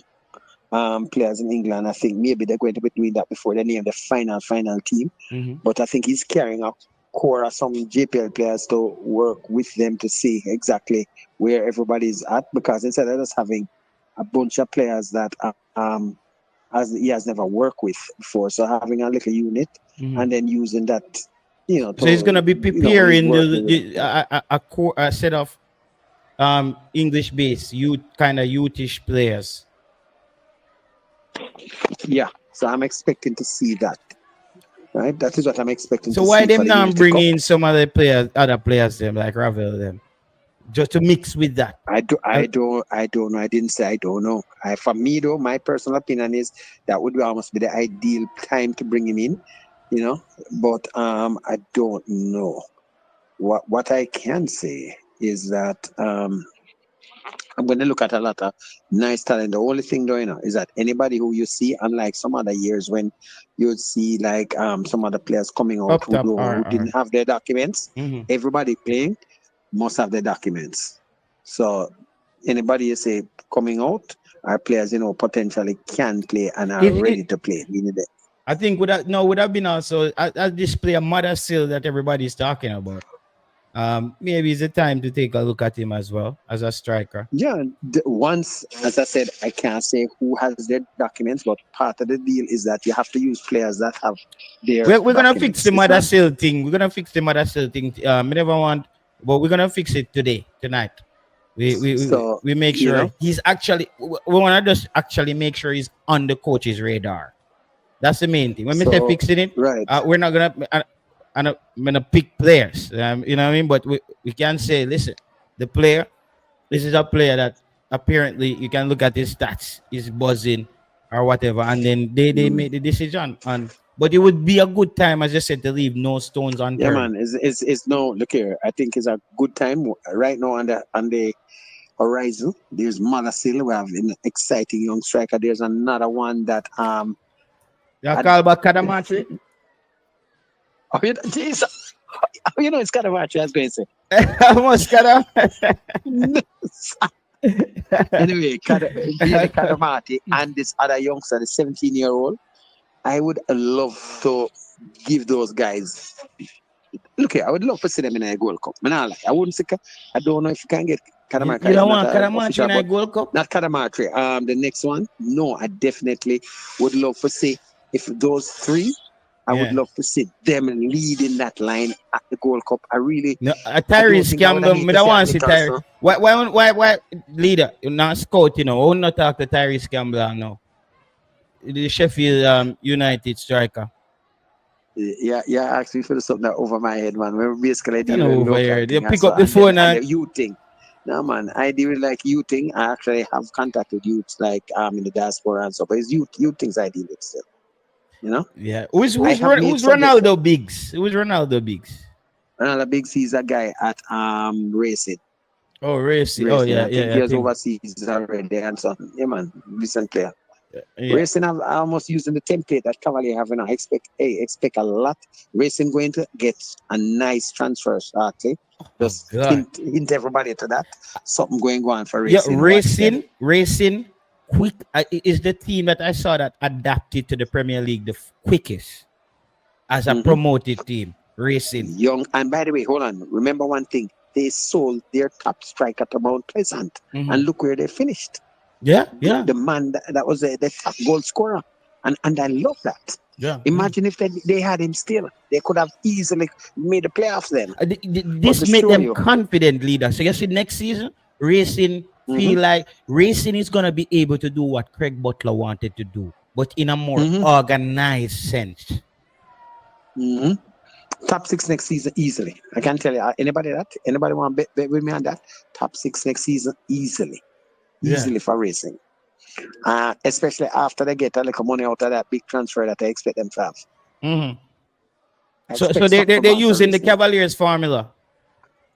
players in England. I think maybe they're going to be doing that before they name the final team. Mm-hmm. But I think he's carrying a core of some JPL players to work with them to see exactly where everybody's at. Because instead of just having a bunch of players that as he has never worked with before, so having a little unit Mm-hmm. and then using that, So he's to gonna be when he's preparing working with the a set of English based youth kind of youthish players. yeah. So I'm expecting to see that. Right, that is what I'm expecting So to why see for them the not Unity bring Cup. in some other players them like Ravel them, just to mix with that? Uh, I don't know. I didn't say I don't know. For me though, my personal opinion is that would be almost be the ideal time to bring him in, you know. But I don't know. What I can say is that I'm going to look at a lot of nice talent. The only thing though, is that anybody who you see, unlike some other years when you would see like some other players coming out Up top who R. didn't have their documents, Mm-hmm. everybody playing must have their documents. So anybody you say coming out are players potentially can play and are It ready to play. Meaning that I think would have been also a display a mother seal that everybody's talking about. Maybe it's a time to take a look at him as well as a striker. yeah, once, as I said, I can't say who has their documents, but part of the deal is that you have to use players that have their We're gonna fix documents. the It's mother not seal thing. We're gonna fix the mother seal thing. We never want, but we're gonna fix it tonight. so, We make you sure know, he's actually. We want to just actually make sure he's on the coach's radar. That's the main thing. When we say so, fixing it, right. we're not gonna. I'm gonna pick players. You know what I mean? But we can say, listen, the player. This is a player that apparently you can look at his stats, he's buzzing or whatever, and then they Mm. made the decision. And but it would be a good time, as I said, to leave no stones Yeah, unturned. man. Is no look here. I think it's a good time right now on the horizon. There's Malasil. We have an exciting young striker. There's another one that You had, call back Kadamachi? Jesus. It's kind of what I was going to say. Almost Kadam. Anyway, being the Kadamati and this other youngster, the 17-year-old, I would love to give those guys. Look here, I would love to see them in a Gold Cup. I wouldn't say. I don't know if you can get You Kadamarka. It's don't not want Kadamachi official, in a but Gold Cup? not Kadamarka. The next one, no, I definitely would love to see if those three. I would Yeah. love to see them leading that line at the Gold Cup. No, I don't Tyrese think I would have Campbell. hate Me to don't see a want to see Tyrese. Nicholson. Why, leader? You not scout, I will not talk to Tyrese Campbell now. The Sheffield United striker. Yeah, actually for something that over my head, man. We're basically I dealing know with over local here. They thing and pick so up the and then phone and and the youth thing. No man, I deal with like youth thing. I actually have contact with youth like in the diaspora and so, but it's youth things I deal with still. You know? yeah. I have made Who's suggestions. Ronaldo Biggs? Who's Ronaldo Biggs? Another big sees a guy at racing. Oh, Racy. Oh Racing. yeah, I think yeah. he I was think. overseas already and so yeah man, decent player. Yeah. Racing have almost using the template that Cavalier have, and I expect a lot. Racing going to get a nice transfer, actually. Oh Just God. hint everybody to that. Something going on for Yeah, racing. Watch them. racing, quick is the team that I saw that adapted to the Premier League the quickest as a Hmm. promoted team. Racing. Young. And by the way, hold on. Remember one thing. They sold their top striker to Mount Pleasant. Mhm. And look where they finished. Yeah, The, yeah, the man that was the top goal scorer. And I love that. yeah, yeah. Imagine if they had him still. They could have easily made the playoffs then. But This to made show them you. confident leaders. So you see, next season, racing Hmm. feel like racing is gonna be able to do what Craig Butler wanted to do, but in a more Hmm. organized sense. Hmm. Top six next season easily. I can tell you. Anybody want to bet with me on that? Top six next season easily. Yeah. Easily for racing. Especially after they get a little money out of that big transfer that I expect them to have. Hmm. I So expect something they're from Alter using the Racing. Cavaliers formula.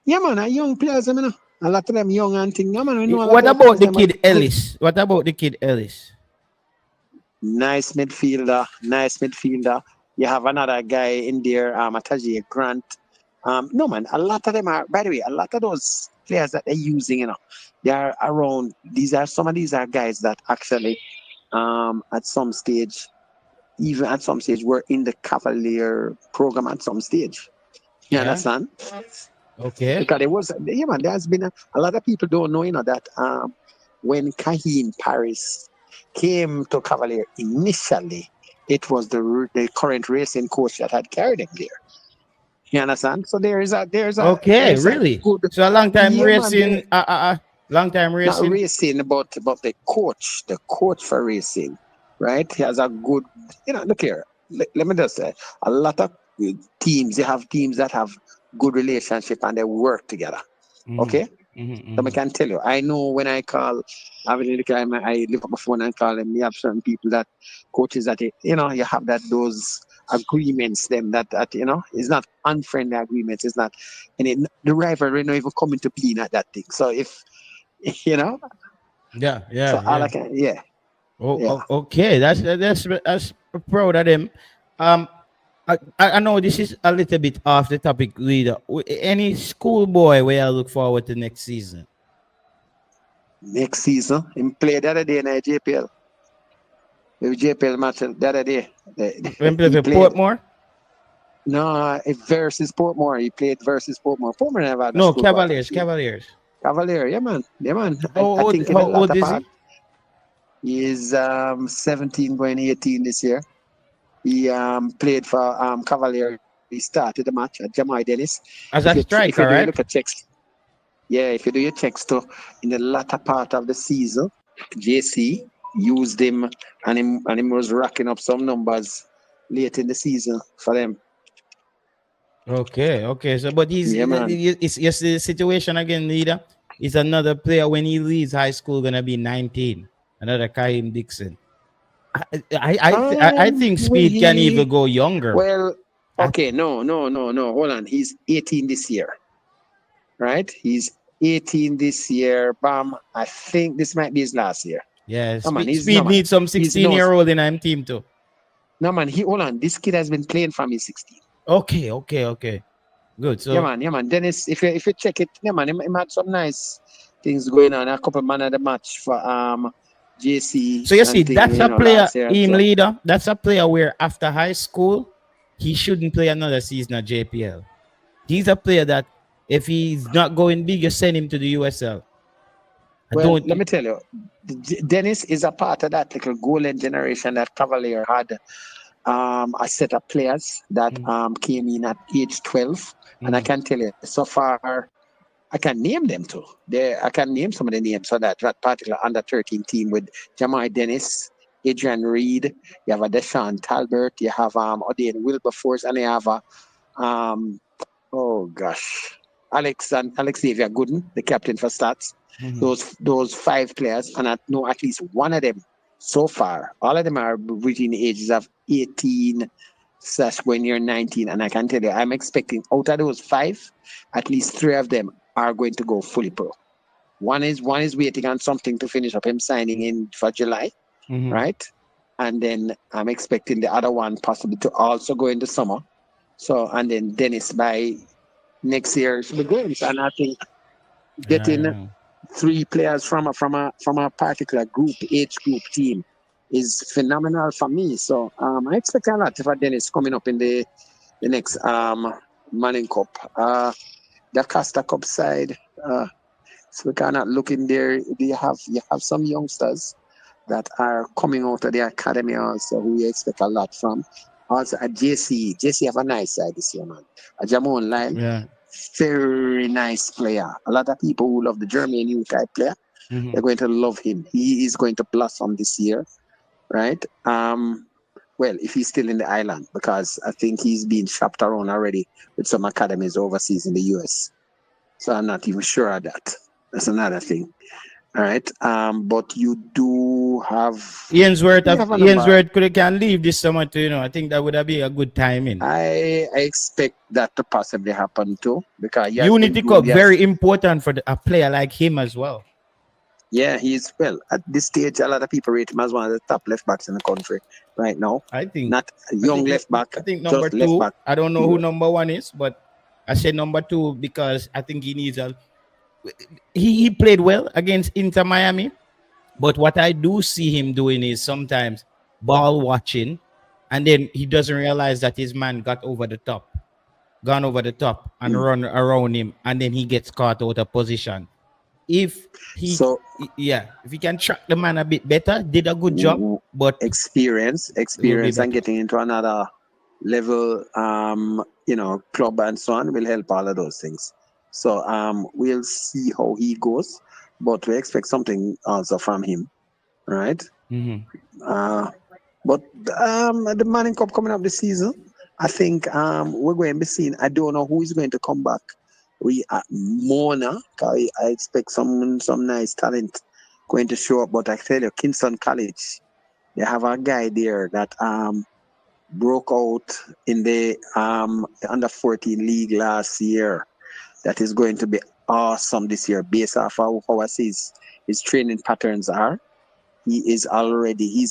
Yeah, man, young players, I mean, a lot of them young and thing. Yeah, man, I know a lot What of the about players, the them are kid good. Ellis? What about the kid Ellis? Nice midfielder, nice midfielder. You have another guy in there, Ataji Grant. No, man, a lot of them are, by the way, a lot of those players that they're using, they are around. Some of these are guys that actually, at some stage, even at some stage, were in the Cavalier program at some stage. You Yeah. understand? Okay. Because yeah, man, there's been a lot of people don't know, that when Kahim Paris came to Cavalier initially, it was the current racing coach that had carried him there. You understand? So Okay. there's a Really? good, So a long time yeah, man. racing. Long time Not racing. racing, but the coach for racing, right? He has a good, look here. Let me just say, a lot of teams, they have teams that have good relationship and they work together. Hmm. Okay, Hmm. so I Hmm. can tell you, I know when I call, I mean, I lift up my phone and call them. You have certain people that coaches that you have those agreements them that it's not unfriendly agreements. It's not, and the rivalry not even coming to being at that thing. So if you know, Yeah. so Yeah. all I Yeah. can, yeah, yeah. Okay. That's proud of them. Um. I know this is a little bit off the topic, leader. Any schoolboy where I look forward to next season? Next season, him play the other day in the JPL. The JPL match the other day. When play He for played. Portmore? No, versus Portmore. He played versus Portmore. Portmore never had a No, schoolboy for the Cavaliers. field. Cavaliers. Cavalier, yeah, man. Yeah, man. I How think in the old latter is part, he? he is 17 going 18 this year. He played for Cavalier. He started the match at Jamai Dennis. As If a you if you striker, do your right? look at checks, yeah, if you do your checks too, in the latter part of the season, JC used him and him was racking up some numbers late in the season for them. Okay, okay. So, but Yeah, man. it's just the situation again, leader. Is another player when he leaves high school gonna be 19. Another Kaim Dixon. I think Will Speed can even he? go younger. Well, I, okay, no. Hold on. He's 18 this year, right? He's 18 this year. Bam. I think this might be his last year. yeah, No man, he's no Speed man. needs some He's 16 no year old in I'm team too. no man. He hold on. This kid has been playing from his 16. Okay, okay, okay. Good. So Yeah, man. Dennis, if you check it, yeah, man, him had some nice things going on. A couple man of the match for JC so you see, and thing, that's a player last year and team so. leader. That's a player where after high school, he shouldn't play another season at JPL. He's a player that if he's not going big, you send him to the USL. I Well, don't. let me tell you, Dennis is a part of that little golden generation that Cavalier had. A set of players that Mm, came in at age 12, and I mm. can tell you so far. I can name them too. I can name some of the names for that particular under 13 team with Jamai Dennis, Adrian Reed, you have a Deshaun Talbert, you have Odean Wilberforce, and you have um oh gosh, Alex Xavier Gooden, the captain for Stats. Mhm. Those five players, and I know at least one of them so far. All of them are between the ages of 18 slash when you're 19, and I can tell you, I'm expecting out of those five, at least three of them are going to go fully pro. One is waiting on something to finish up him signing in for July, Mhm. right? And then I'm expecting the other one possibly to also go in the summer. So and then Dennis by next year should be good. And I think getting Yeah. 3 players from a particular group, age group team is phenomenal for me. So I expect a lot for Dennis coming up in the next Manning Cup. The Costa Cup side. So we cannot look in there. You have some youngsters that are coming out of the academy also who we expect a lot from. Also at JC. JC have a nice side this year, man. A Jamon Lyle, Yeah. very nice player. A lot of people who love the German youth type player, Mm-hmm. they're going to love him. He is going to blossom this year, right? Well, if he's still in the island, because I think he's been shopped around already with some academies overseas in the US. So I'm not even sure of that. That's another thing. All right. But you have a number. Ainsworth could can leave this summer too, I think that would have been a good timing. I expect that to possibly happen too, because he has been Unity good. Cup very important for a player like him as well. Yeah, he's well at this stage. A lot of people rate him as one of the top left backs in the country right now. I think Not a I young think left back, I think number just left two. back. I don't know who Period. number one is, but I say number two because I think he needs a. He played well against Inter Miami, but what I do see him doing is sometimes ball watching, and then he doesn't realize that his man gone over the top, and Mm. run around him, and then he gets caught out of position. If he, So yeah, if he can track the man a bit better, did a good job, w- but experience, it will be experience, and better. getting into another level, club and so on will help all of those things. So we'll see how he goes, but we expect something also from him, right? Mm-hmm. Uh, but the Manning Cup coming up this season, I think we're going to be seeing. I don't know who is going to come back. We Mona, 'cause I expect some nice talent going to show up. But I tell you, Kingston College, they have a guy there that broke out in the under 14 league last year. That is going to be awesome this year, based off how I see his training patterns are. He's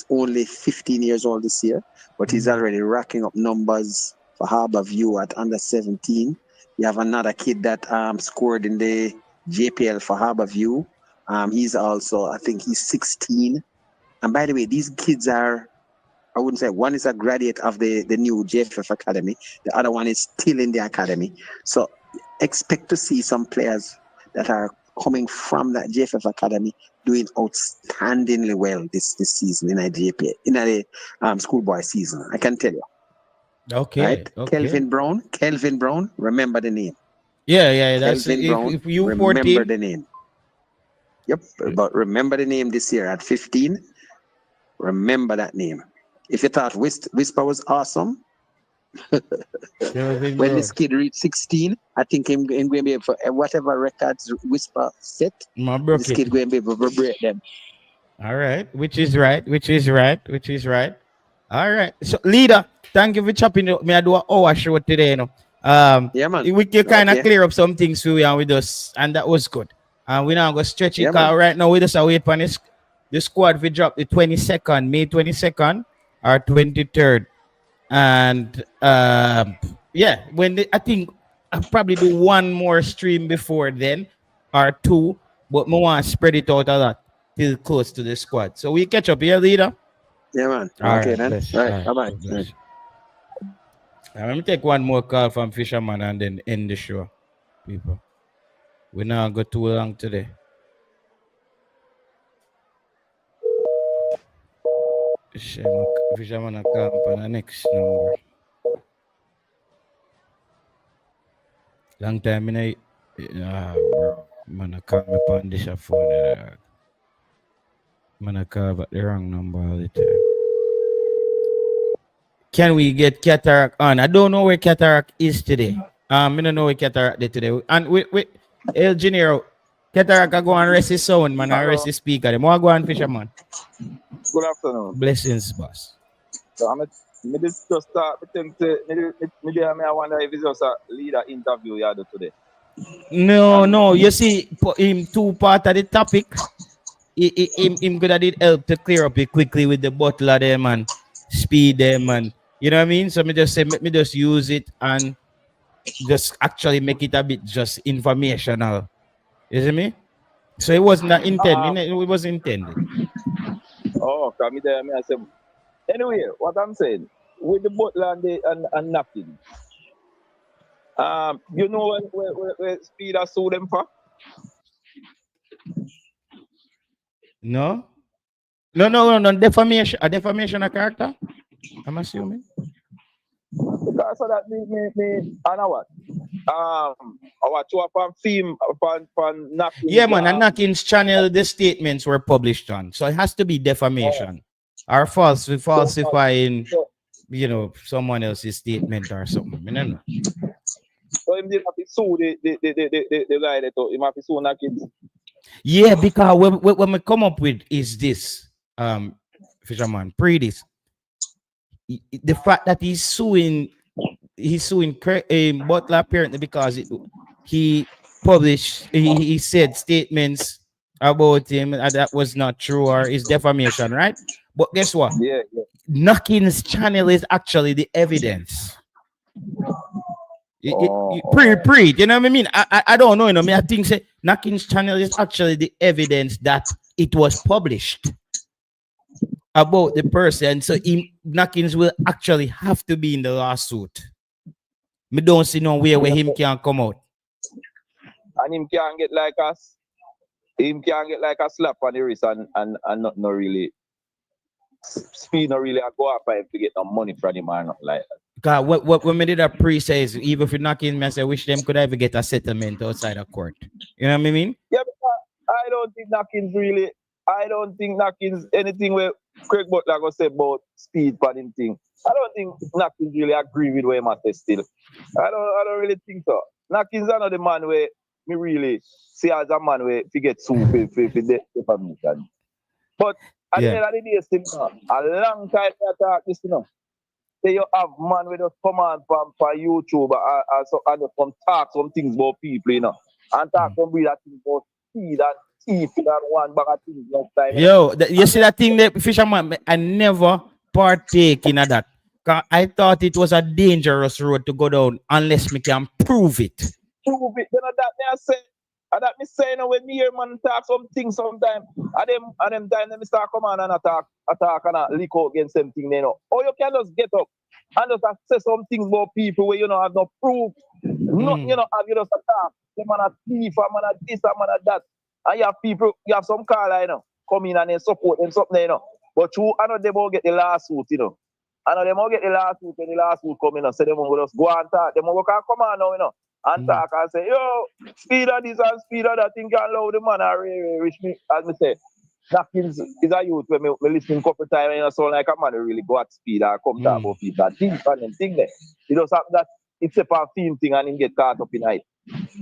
only 15 years old this year, but he's Mm-hmm. already racking up numbers for Harbour View at under 17. You have another kid that scored in the JPL for Harbour View. He's also, I think he's 16. And by the way, these kids are, I wouldn't say one is a graduate of the new JFF Academy. The other one is still in the academy. So expect to see some players that are coming from that JFF Academy doing outstandingly well this season in a JP, in a schoolboy season. I can tell you, right? Okay, okay. Kelvin Brown, remember the name. Yeah, yeah. That's Kelvin Brown, if you remember 14. the name. Yep, but remember the name this year at 15. Remember that name. If you thought Whisper was awesome, Kelvin when this Brown. kid reached 16, I think him going to be able for whatever records Whisper set, My broke this it. kid going to be able to break them. All right, which is right, which is right, which is right. All right. So leader, thank you for chopping up me. I do an hour show today, Yeah, man. We can kind of Okay. clear up some things for you and with us, and that was good. And we now go stretch it Yeah, man. right now. We just wait for this the squad we drop the 22nd, May 22nd or 23rd. And yeah, I think I'll probably do one more stream before then or two, but I want to spread it out a lot till close to the squad. So we catch up here, leader. Yeah, man. All Okay, right, then. bless. Right. All right, Bye bye. God bless. Let me take one more call from Fisherman and then end the show, people. We now go too long today. Fisherman will call up on the next number. Long time in a bro. Man, I call me on this phone. Man, I call back the wrong number all the time. Can we get Cataract on? I don't know where Cataract is today. I don't know where Cataract is today. And wait, El Genero, Cataract, I go and rest his sound, man. I rest Hello, his speaker. Them go and Fisherman. good afternoon. Blessings, boss. So me just start. Me think say me I wonder if it's just a leader interview you do today. No, And no. You see, him two part of the topic. Him could have did help to clear up it quickly with the Butler them and Speed them and you know what I mean. So me just say me just use it and just actually make it a bit just informational. You see me? So it was not intended. It was intended. Oh, come there, me I say. Anyway, what I'm saying with the Butler and and knocking. You know where Speed has sued them for? No? No. Defamation. A defamation of character? I'm assuming. Because of that, me, I know what. I watch you upon theme upon knocking. Yeah, man. And Knocking's channel, the statements were published on. So it has to be defamation. Or falsifying, you know, someone else's statement or something. I don't know. So him didn't have to sue the guy that him have to sue Knockings. Yeah, because when we come up with is this, Fisherman, pre this. The fact that he's suing Butler apparently because he published, he said statements about him and that was not true or is defamation, right? But guess what? Yeah. Knocking's channel is actually the evidence. You know what I mean? I don't know, you know. I think say Knocking's channel is actually the evidence that it was published about the person. So Knockings will actually have to be in the lawsuit. Me don't see no way where him can come out. And him can get like us. Him can get like a slap on the wrist and not no really Speed not really go after him to get no money from him or not like that. God, what when me did a pre says, even if you're knocking me, I say wish them could ever get a settlement outside of court. You know what I mean? Yeah, but I don't think Knockings anything where Craig Butler gonna say about Speed for him thing. I don't think Knockings really agree with where him at still. I don't really think so. Knockings are not the man where me really see as a man where to get sued for defamation. But at the end of the day, still, a long time I talk this, you know. Say you have man with just come on from YouTube and just come talk some things about people, you know. And talk some weird things about Speed and thief and one bag of things next time. Yo, you see that thing that Fisherman, I never partake in that. Cause I thought it was a dangerous road to go down unless me can prove it. Prove it. You know that me I say. And that me say, you know, when me hear man talk some things sometimes, and them time them start come on and attack and leak out against them thing, you know. Or you can just get up and just say some things about people where you know have no proof. Nothing, you know, have you just attack. Them man a thief, a man a this, a man a that. And you have people, you have some caller, you know, come in and then support them something, you know. But you, I know they will get the lawsuit, you know. I know they will get the lawsuit when the lawsuit come in, so they will just go and talk. They will come on now, you know. And talk and say, yo, Speed of this and Speed of that thing can allow the man and reach me. As me say, Knockings is a youth when me listen a couple times and you know, sound like a man who really go at Speed and come talk about people and things and them thing there. It just happen that it's a film thing and him get caught up in it.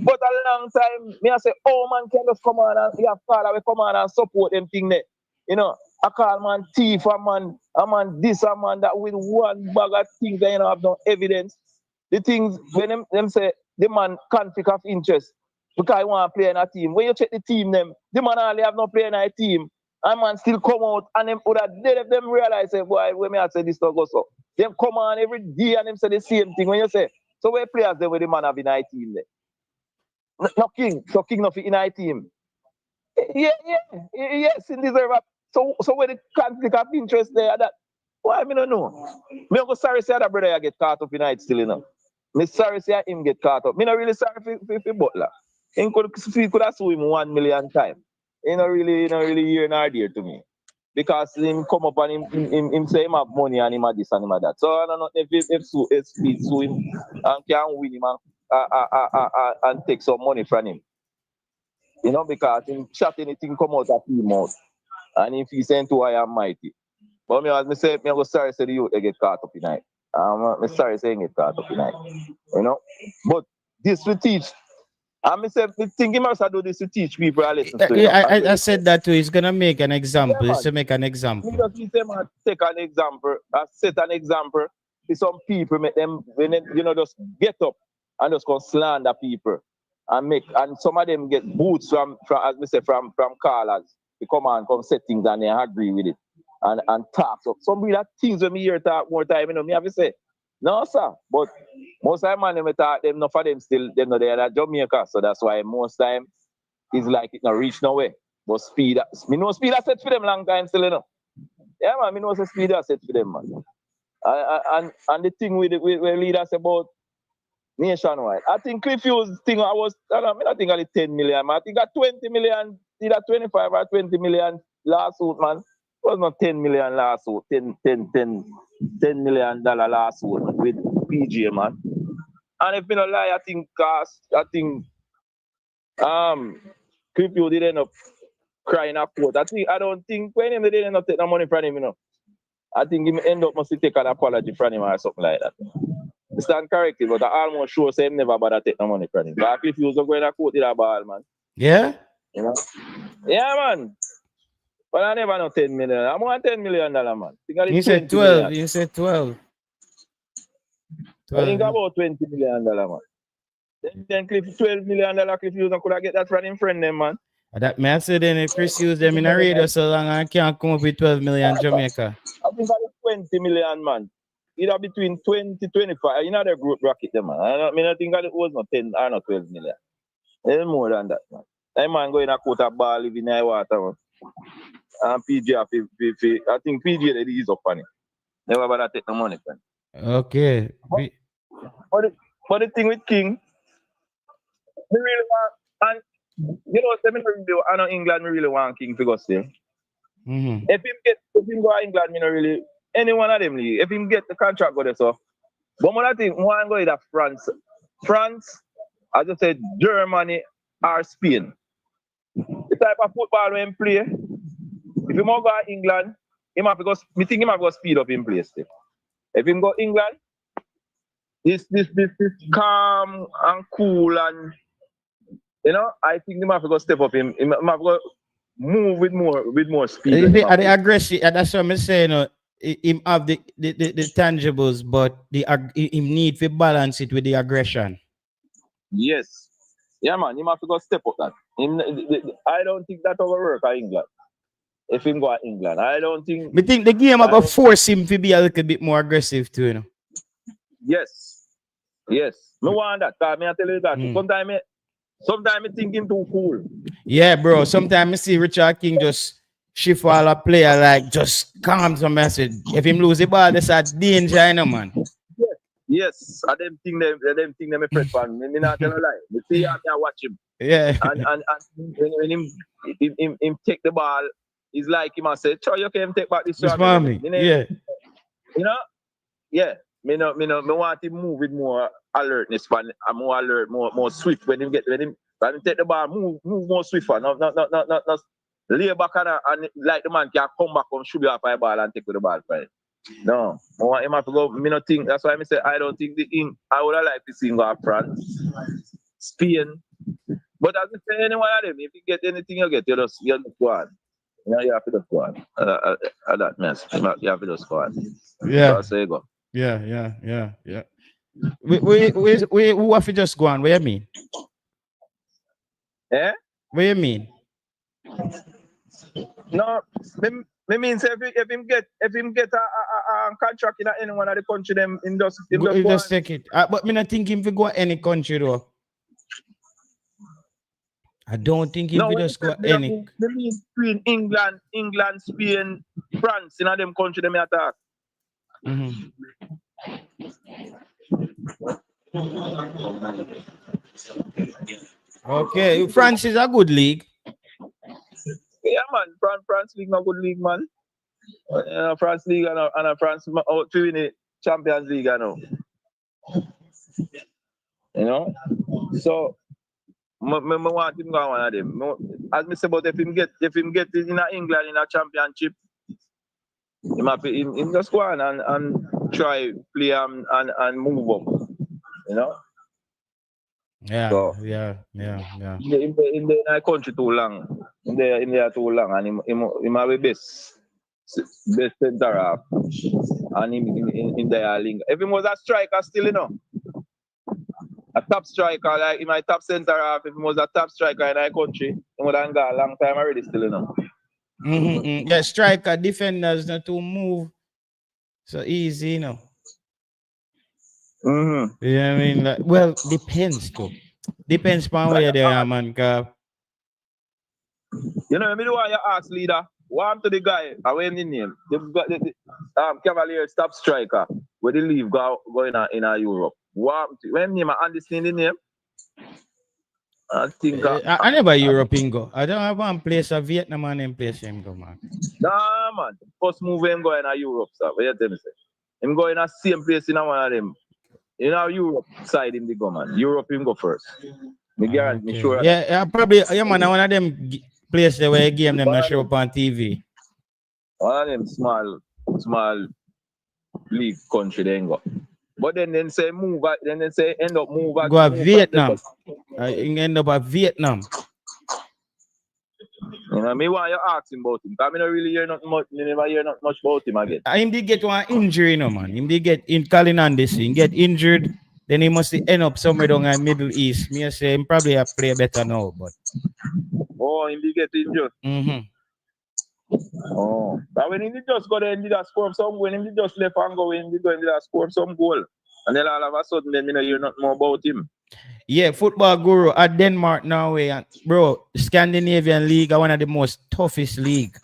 But a long time, me I say, oh man can just come on and you have call away come on and support them thing there. You know, I call man thief, a man this, a man that with one bag of things that you know have no evidence. The things when them say the man conflict of interest because I want to play in a team. When you check the team them, the man only have no play in a team. And man still come out and them would have dead if them realize say, boy, when me I say this to go so. Them come on every day and them say the same thing. When you say, so where players them with the man have in a team there? No King. So King not in a team. Yes, in deserve a, so where the conflict of interest there that why I don't know. Me go sorry say that brother get caught up in it still, you know. Me sorry say him get caught up. Me not really sorry for Butler. He could have sued him 1 million times. He not really here nor there to me. Because him come up and him say him have money and him have this and him have that. So I don't know if Speed sue him and can win him and take some money from him. You know, because him chat anything come out of him mouth. And if he saying to I am mighty. But me as me say, me go sorry say the youth they get caught up in it. I'm sorry saying get caught up in it. You know? But this will teach. I say the thing he must do this to teach people a lesson. I said that too. He's gonna make an example. He's to make an example. He say man take an example, set an example to some people, make them when they, you know, just get up and just go slander people and some of them get boots from as we say from callers. They come and come set things and they agree with it and talk. So some of that things when me hear talk more time, you know, me have to say, No, sir. But most time, man, them talk them, enough of them still, them know they're at Jamaica. So that's why most time it's like it not reach nowhere. But speed, me know speed I set for them long time still, you know. Yeah, man, me know the speed I set for them, man. And the thing with leaders about nationwide. I think Cliff Hughes thing I think only 10 million, man. I think at 20 million, either 25 or 20 million lawsuit, man. It was not 10 million lawsuit, $10 million lawsuit with PGA, man. And if you don't lie, I think Cliff Hughes did end up crying a court. I don't think when him they didn't end up take no money from him, you know. I think he end up must take an apology from him or something like that. It's not corrected, but I almost sure say him never bother take no money from him. But if you was going to quote that ball, man. Yeah? You know? Yeah, man. But I never know 10 million. I'm want $10 million, man. You said 12. Million. You said 12. 12. I think about $20 million, man. Then Cliff $12 million Cliff Hughes could have get that from him friend them, man. That man said then if Chris used them in a radio so long I can't come up with 12 million Jamaica. I think that is 20 million, man. Either between 20 25. You know the group bracket them, man. I think that it was not 10 or not 12 million. It's more than that, man. That man going to quote a ball living in the water, man. And PG, I think PG they ease up on it. Never bother take the money, man. Okay. But the thing with King, we really want, and you know, I know England, we really want King to go still. Mm-hmm. If him go to England, you know, really, any one of them league, if him get the contract go there, so. But one thing, one go to France. France, as I said, Germany or Spain. The type of football when play, if he go to England, he might go, me think he might go speed up in place. If him go England, this calm and cool and you know, I think they might go step up him. He might go move with more speed. The aggressive, that's what I'm saying. Him have the tangibles, but him need to balance it with the aggression. Yes. Yeah, man. He might go step up that. I don't think that will work at England. If him go to England, I don't think. I think the game will force him to be a little bit more aggressive too, you know. Yes. Me want that. Cause me I tell you that. Sometimes I think him too cool. Yeah, bro. Sometimes I see Richard King just shift all a player like just calm some message. If him lose the ball, that's a danger, you know, man. Yes. I them think them a press fan. Me not tell a lie. Me see him, I watch him. Yeah. And when him take the ball, it's like him I say, "Try you can take back this one." Yeah. You know? Yeah. Me want him move with more alertness, but I'm more alert, more swift when him take the ball, move more swifter. Not lay back and like the man can come back and shoot you off the ball and take the ball for it. No. I want him to go. Me not think that's why I say I don't think I would have liked to see him go to France, Spain. But as I say, any one of them, if you get anything you get, you just go on. You know, you have to just go on. That mess. You have to just go on. Yeah. So you go. Yeah. We who have to just go on? What you mean? Eh? What you mean? No, me means if him get a contract in any one of the country, them just take it. But me not think him to go any country though. I don't think him to just go any. Me mean between England, Spain, France, in them country them attack. Mm-hmm. Okay, France is a good league. Yeah, man. France league not good league, man. France league and France out to win the Champions League, I know. You know, so me want him go one of them. As me say, but if him get in England in a championship, him just go on and try play and move up. You know. Yeah. So, yeah. In the country too long. In there too long, and him have the best center half, and in there link. If he was a striker still, you know, a top striker like in my top center half, if he was a top striker in our country, he would have got a long time already still, you know. Mm-hmm. Yeah, striker defenders not to move so easy, you know. Mm-hmm. Yeah, I mean, like, well, depends too. Depends on Like where you they are, ask, man. 'Cause you know, I mean, why you ask leader, what happened to the guy, what his name? The Cavalier stop striker, where they leave going in Europe. What happened to when name, I understand the name? I think, I never European go. I don't have one place a Vietnam and them place him go, man. nah, man. First move him going to Europe, sir. What you tell me, say? Him going to same place in one of them. In our Europe side, him the go, man. Europe, him go first. Me guarantee, me Okay. sure of that. Yeah, probably, yeah, man. One of them places where game them One not of show them, up on TV. one of them small league country, they ain't go. But then say move, then they say end up move Go to move back there. Vietnam. You end up at Vietnam. You know, me why you asking about him? Because I don't really hear nothing much, me never hear nothing much about him again. Him did get one injury, no man. Him did get in Colin Anderson, get injured. Then he must end up somewhere down in Middle East. Me I say him probably a play better now, but. Oh, him did get injured. Mm-hmm. Oh, but when he did just go there and did a score some when he just left and go in, he did go and did a score some goal. And then all of a sudden, then me know hear nothing more about him. Yeah, football guru at Denmark, Norway, and bro, Scandinavian league are one of the most toughest league.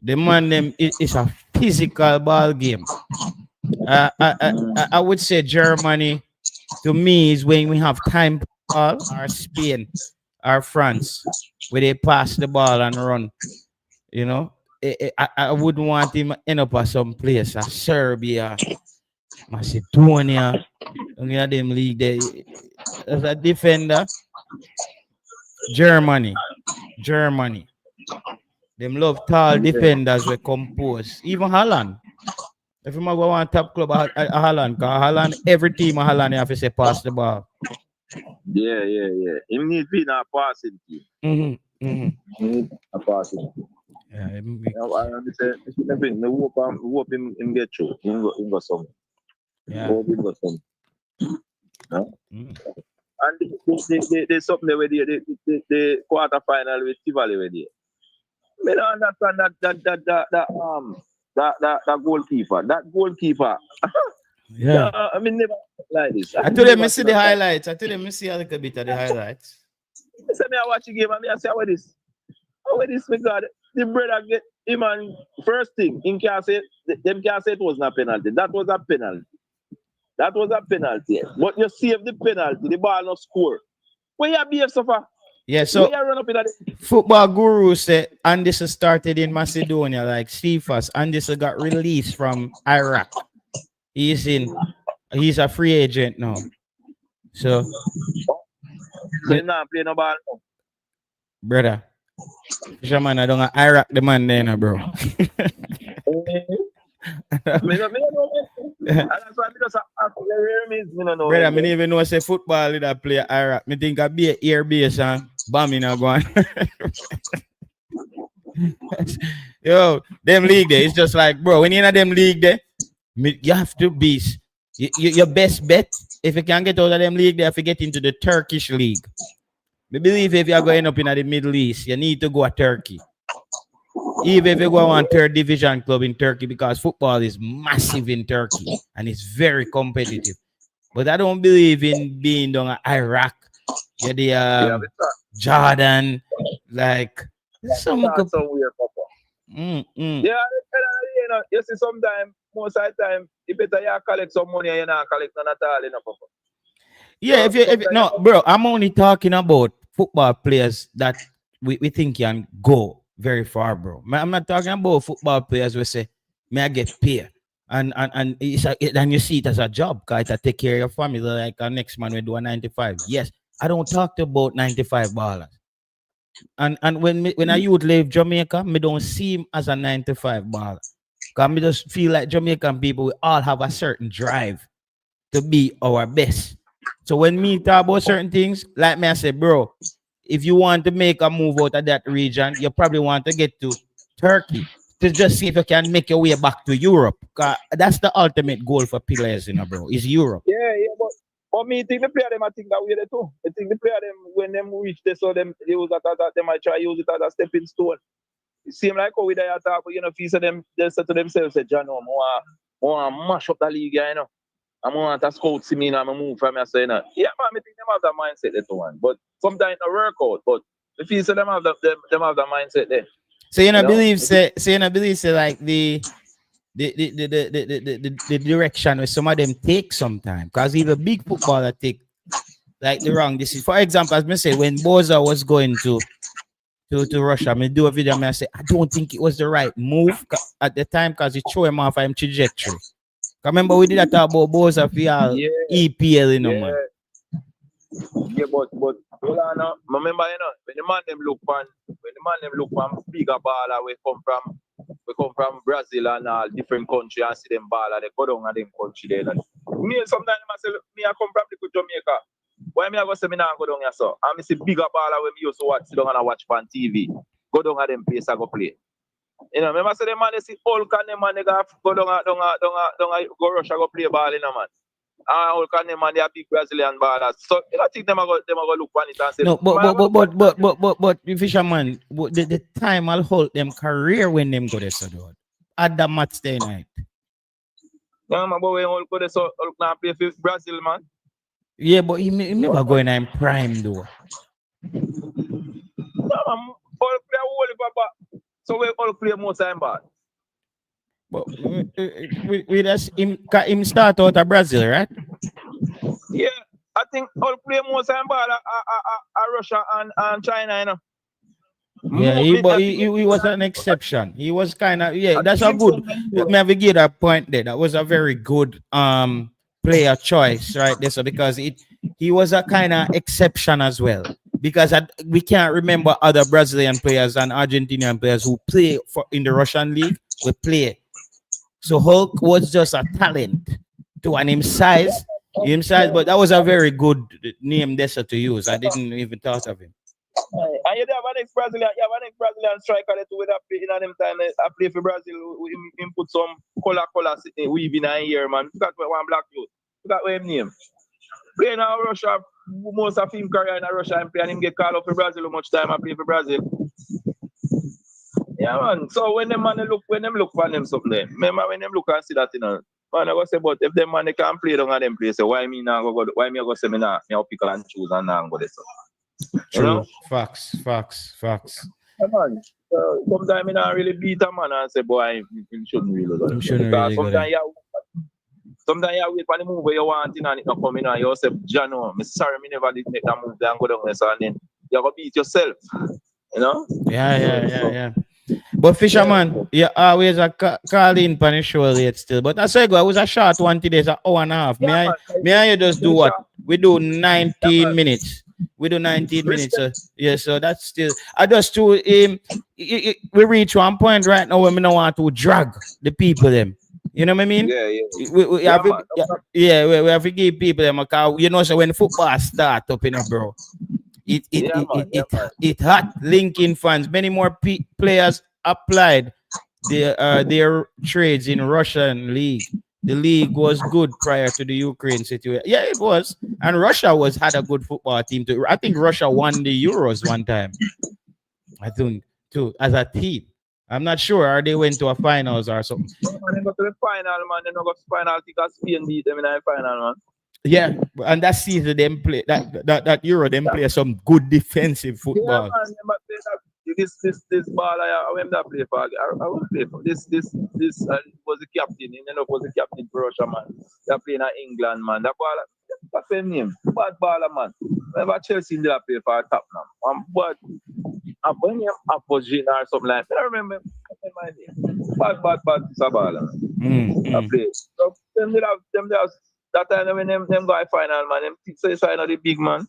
The man them is a physical ball game. I would say Germany to me is when we have time ball, or Spain, or France, where they pass the ball and run. You know, I wouldn't want him end up at some place, Serbia, Macedonia, any of them league there. As a defender, Germany. Them love tall defenders we compose. Even Holland. If you go on top club at Holland, because Holland, every team of Holland, you have to say pass the ball. Yeah. Him need be not passing team. Mm-hmm. Mm-hmm. He need a passing team. Yeah, I understand. Me hope him get through. Him go some. yeah. Hope him go some. No? Mm. And there's something there with the quarter final with Tivoli with you. I don't understand that goalkeeper. That goalkeeper. Yeah. I mean never like this. I told them I see the highlights. I told them I see a little bit of the highlights. I said me I watch the game and I say how this? How this my God? The brother get him and first thing in can say them can say it wasn't a penalty. That was a penalty. That was a penalty. But you save the penalty, the ball not score. Where you behave so far? Yeah, so where you run up in that? football guru said Anderson started in Macedonia, like Cephas. Anderson got released from Iraq. He's a free agent now. So He's not playing no ball now. Brother. Fisherman, I don't have Iraq the man there, bro. Me no know. And that's why me just ask me no know. Brother, me even know say football leader play Iraq. Me think I be a air base and bombing a going. Yo, them league there. It's just like, bro, when you're in them league there, you have to be your best bet. If you can get out of them league, they have to get into the Turkish league. I believe if you're going up in the Middle East, you need to go to Turkey. Even if you go on third division club in Turkey, because football is massive in Turkey and it's very competitive. But I don't believe in being down at Iraq. You're the Jordan, like some that's so weird, Papa. Yeah, you know, you see sometimes, most of the time, you better you collect some money and you not collect none at all, you know, Papa. Yeah, if no, bro, I'm only talking about football players that we think can go very far, bro. I'm not talking about football players who say, may I get paid? And then you see it as a job, because to take care of your family, like our next man will do a 95. Yes, I don't talk about 95 ballers. And when a youth leave Jamaica, me don't see him as a 95 baller. Because me just feel like Jamaican people, we all have a certain drive to be our best. So when me talk about certain things, like me I say, bro, if you want to make a move out of that region, you probably want to get to Turkey to just see if you can make your way back to Europe. That's the ultimate goal for players, you know, bro, is Europe. Yeah, but me think the player them I think that way there too. I think the player them when them reach there, so them use that they might try use it as a stepping stone. It seems like how we there talk, but you know, if you say them they say to themselves, say, John, I want to mash up the league, you know. I'm want to scout see me and I'm move from me and say, you know, yeah, man, I think them have that mindset that one. But sometimes it work out. But if you say them have them have that mindset there. So you know, know? believe say like the direction where some of them take sometime, because even big footballer take like the wrong decision. For example, as me say, when Boza was going to Russia, me do a video, I say I don't think it was the right move at the time because it threw him off him trajectory. Remember we did that talk about Boza for EPL, you know, man. Yeah, but hold on now. Remember, you know, when the man them look from bigger baller, we come from Brazil and all different country and see them baller, they go down and them country there. Me sometimes I say, me I come from the Jamaica. Why me I go say me now go down here so? And me see bigger baller when me used to watch sit down and watch on TV. Go down at them place I go play. You know, remember say them man they see Hulk and them man they go go Russia go play ball, you know, man. All can them and they are big Brazilian ballers. So you don't think them are go look on it and say no, but fisherman, the time I'll hold them career when them go there so do at the match day night. Yeah, man, but when Hulk go there so Hulk now play for Brazil, man. Yeah, but he never going in prime though. No, man, Hulk play whole papa. So we all play more time ball. But we just him start out of Brazil, right? Yeah, I think all play most time ball at Russia and China, you know. Yeah, but he was an exception. He was kind of that's a good. Let me have to give that point there. That was a very good player choice right there. So because he was a kind of exception as well. Because we can't remember other Brazilian players and Argentinian players who play in the Russian league. We play. So Hulk was just a talent to him size, but that was a very good name there to use. I didn't even thought of him. And you have an ex-Brazilian, striker that with a play in them time. I play for Brazil. Him put some color weaving in here, man. Look at one black youth. Look at what him name. Playing in Russia, most of him career in Russia and play and him get called up for Brazil. How much time I play for Brazil? Yeah, man. So when them look for them something there, remember when them look and see that, you know, man, I go say, but if them man they can't play down at them place, so why me now go? Why me go say me now? Me pick and choose and now go there. So. True. You know? Facts. Yeah, man. Sometimes I not really beat a man and say, boy, you shouldn't really go. Sometimes you wait for the move where you want in and it not coming and you say, Jano, I'm sorry, me never did make that move there and go down there, so and then you go beat yourself. You know? Yeah. But fisherman, you always call in on the show late still. But I say go, I was a short one today, it's an hour and a half. May I just do what? We do 19 minutes. We do 19 minutes. So that's still. I just to we reach one point right now where we don't want to drag the people them. You know what I mean? Yeah. We have to give people them a call. You know, so when football start up, you know, bro. It hot linking fans. Many more players applied their trades in Russian league. The league was good prior to the Ukraine situation. Yeah, it was, and Russia had a good football team too. I think Russia won the Euros one time. I think too as a team. I'm not sure. Or they went to a finals or something. They go to the final, man. They go to the final because Spain beat them in the final, man. Yeah, and that season them play that Euro them play some good defensive football. Yeah, man, this ball I went to play for. I will play for this was the captain. He ended up was the captain for Russia, man. They're playing at England, man. That ball, that's the name. Bad baller, man. Whenever Chelsea did play for Tottenham. But when you opposition or something like that, I remember my name. Bad baller. I play. So them that time when them go final, man, them say sign of the big man.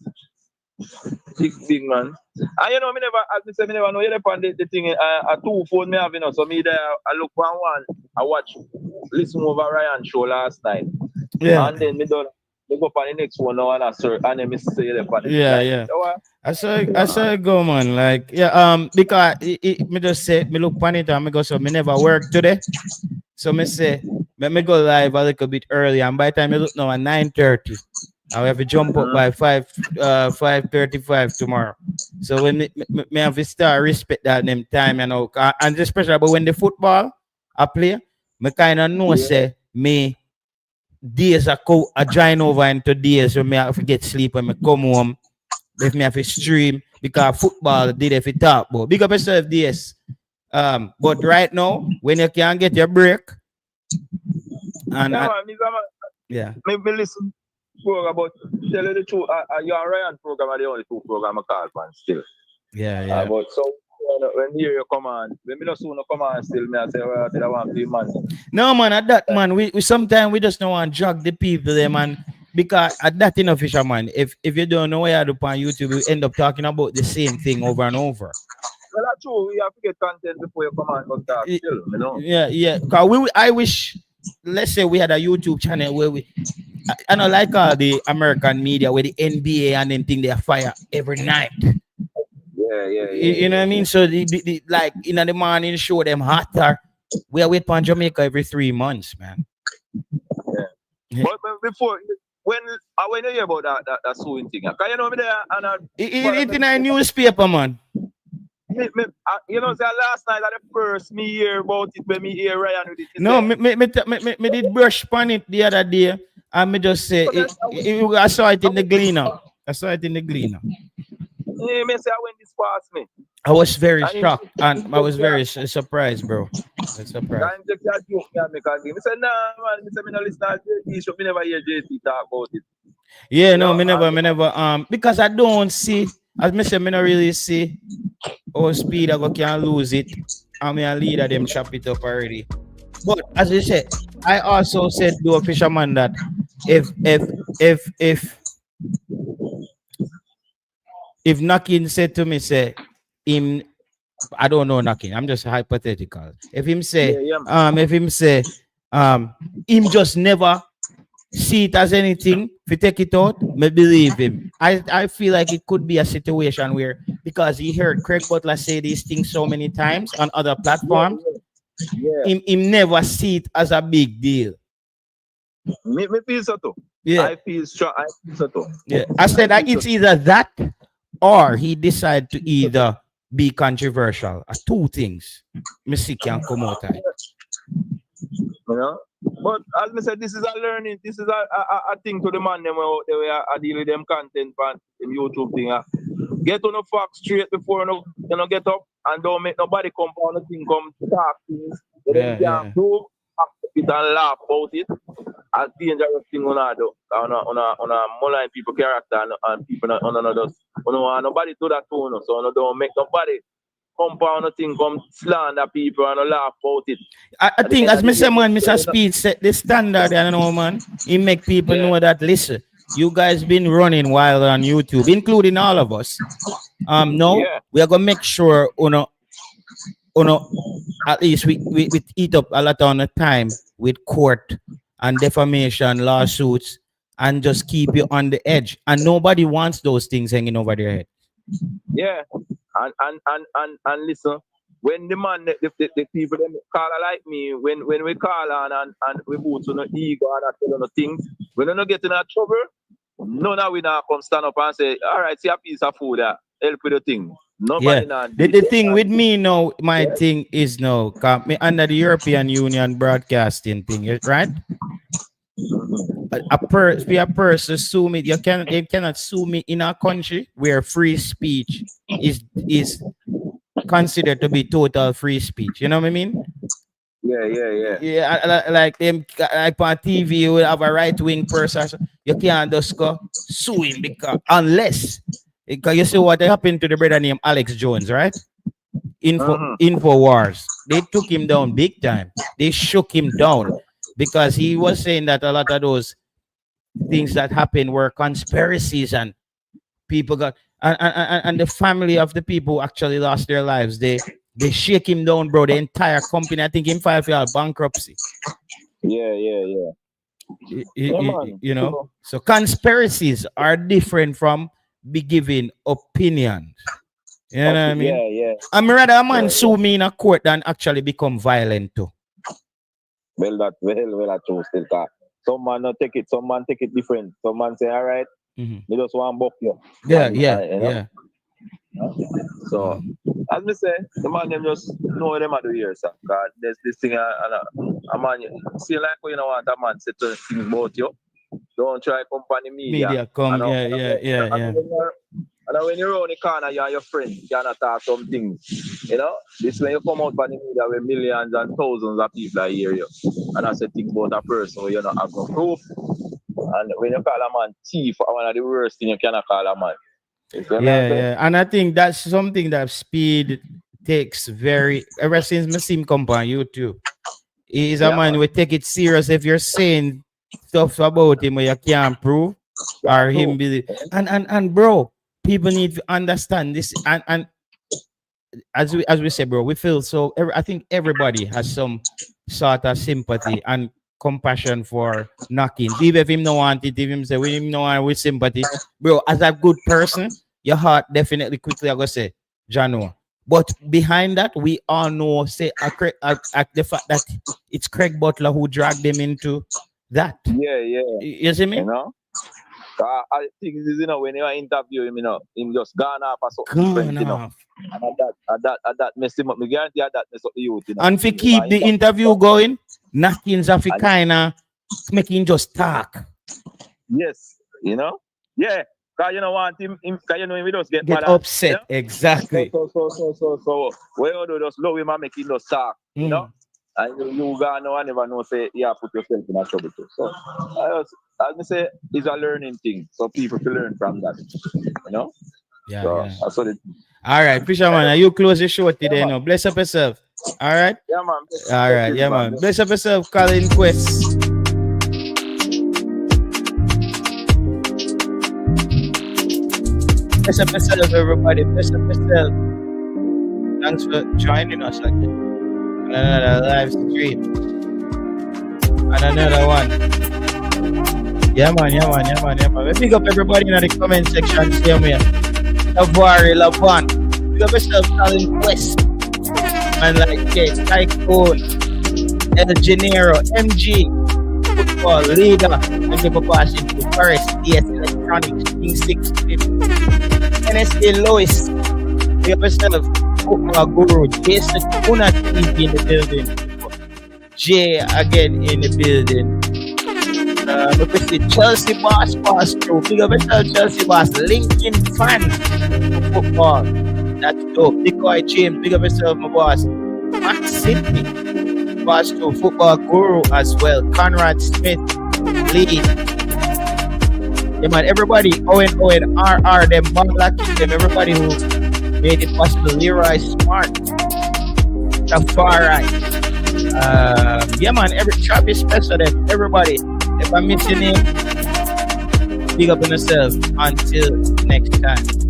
Big man. And you know, me never, as me say, me never know you depend the thing. A 2 phone me have, you know. So me there, I look one. I listen over Ryan show last night. Yeah. And then me done. Me go on the next one now and and then me say the pan. Yeah. I saw go, man. Like because me just say me look on it and me go so me never work today. So me say me go live a little bit early, and by the time you look now at 9:30. I have to jump up by 5:35 tomorrow. So when me have to start respect that them time, you know, and especially but when the football I play, me kind of know say me days I join over into days when me have to get sleep when me come home. If me have to stream because football did if it talk about. Big up yourself, DS. But right now, when you can get your break, and Yeah, man, yeah, me listen program, but tell you the truth, you and Ryan program are the only two program I call, man, still. yeah. But so when you come on, when me no soon come on still, me I say, well, I said I want to be man. No man, at that man, we sometimes we just don't want to drag the people there, man. Because at that in official man, if you don't know what you do on YouTube, you end up talking about the same thing over and over. Well, that's true. We have to get content before you come on, but talk Y- still, you know. Yeah. Cause I wish, let's say we had a YouTube channel where I don't like all the American media where the NBA and then thing they fire every night. You know what I mean? So the like in the morning show them hotter. We are wait for Jamaica every 3 months, man. Yeah. But before, when you hear about that sewing thing, can you know me there and It in a newspaper, man. you know, say last night at the first me hear about it when me hear Ryan with it. No, me did brush on it the other day, and me just say I saw it in the Gleaner. I saw it in the Gleaner. Me say when this past me. I was very shocked and I was very surprised, bro. That's surprised. I'm just a joke, me say nah, man. Me say me no listen to JT show. Me never hear JT talk about it. Yeah, no, me never. Because I don't see, as me say, me not really see how Speed I can lose it. I mean, a leader them chop it up already. But as you said, I also said to a fisherman that if Knocking said to me, say him, I don't know Knocking, I'm just hypothetical. If him say, him just never see it as anything, if you take it out, me believe him. I feel like it could be a situation where, because he heard Craig Butler say these things so many times on other platforms, him never see it as a big deal. Me feel so too. Yeah. I feel strong. I feel so too. Yeah. I said that it's either that or he decide to either be controversial. Two things. Missy can come out of it. You know? But as I said, this is a learning. This is a thing to the man them out there where I deal with them content on them YouTube thing. Get on the facts straight before you get up and don't make nobody come on the thing come talk things. Then prove it and laugh about it. As dangerous thing on a malign people character and people on another. Nobody do that to us, so don't make nobody compound a thing come slander people and laugh about it. I think as Mr. Speed set the standard, I know, man. He make people know that listen, you guys been running wild on YouTube, including all of us. We are gonna make sure at least we eat up a lot on the time with court and defamation lawsuits and just keep you on the edge. And nobody wants those things hanging over their head. Yeah. And listen, when the man, the people them call like me, when we call on and we put on the ego and tell on things, when we don't get in that trouble, none of we now come stand up and say, all right, see a piece of food that help with the thing. Nobody now. The thing with me now, my thing is now, me under the European Union broadcasting thing, right? A person sue me. They cannot sue me in a country where free speech is considered to be total free speech. You know what I mean? Yeah. Like them, like on TV, you will have a right wing person. You can't just go sue him because you see what happened to the brother named Alex Jones, right? Infowars. They took him down big time. They shook him down because he was saying that a lot of those things that happened were conspiracies and people got and the family of the people who actually lost their lives. They shake him down, bro. The entire company, I think, him filed for bankruptcy. Yeah. You know, so conspiracies are different from be giving opinions. You know what I mean? Yeah. I'm rather a man sue me in a court than actually become violent too. Well, that's true still. Some man not take it. Some man take it different. Some man say, all right, they just want to buck you. Yeah. So, as me say, the man them just know what them a do here, sir. Cause there's this thing, a man, see like when you know want a man say to things about you, don't try company media. Media come, yeah. And when you're around the corner, you and your friends, you cannot talk some things. You know, this when you come out by the media where millions and thousands of people are hear you. And I say things about a person where you don't have no proof. And when you call a man thief, one of the worst things you cannot call a man. Yeah. And I think that's something that Speed takes very, ever since I see him come on YouTube. He's a man who take it serious if you're saying stuff about him where you can't prove or him believe. And bro, people need to understand this. And as we say, bro, we feel so. I think everybody has some sort of sympathy and compassion for knocking. Even if him no want it, if him say we him no want with sympathy, bro. As a good person, your heart definitely quickly I go say, Jano. But behind that, we all know say the fact that it's Craig Butler who dragged them into that. Yeah. You see me? You know? I think this is, you know, when you interview him, you know, him just gone off or something different, you know. And that messed him up. I guarantee that messed up the youth, you know. And if keep the interview going, knockings of kind of making just talk. Yes, you know? Yeah. Because you know want him because you know we just get upset, yeah? Exactly. So when you do just love him and make him just talk, you know? And you gonna know and never know say yeah, put yourself in a trouble too. So as I say, it's a learning thing. So people can learn from that. You know? Yeah. So, yeah. That's what it is. All right, Fisherman, you close the show today now. Bless up yourself. All right? Yeah, man. All right, yeah, man. Bless up yourself, Colin Quest. Bless up yourself, everybody. Bless up yourself. Thanks for joining us again on another live stream. And another one. Yeah, man. We pick up everybody in the comment section. Same way. Lavari, Lavan. Pick up yourself, Colin Quest. Man like Jake, Tycoon, El Janeiro, MG, Football, Leader, and give a passing to Paris, DS Electronics, King 650. NSA Lois, pick up yourself, Football Guru, Jason Kuna TV in the building. Jay again in the building. Look at the Chelsea Boss pass through. Pick up yourself, Chelsea Boss, Lincoln fan for football. That's dope. Decoy James, pick up yourself, my boss. Max Sydney, boss to Football Guru as well. Conrad Smith, Lee. Yeah, man, everybody, Owen, RR, them, Bangla King, them, everybody who made it possible. Leroy Smart, Tafari. Yeah, man, Travis Spencer, them, everybody. If I'm missing him, big up on yourself. Until next time.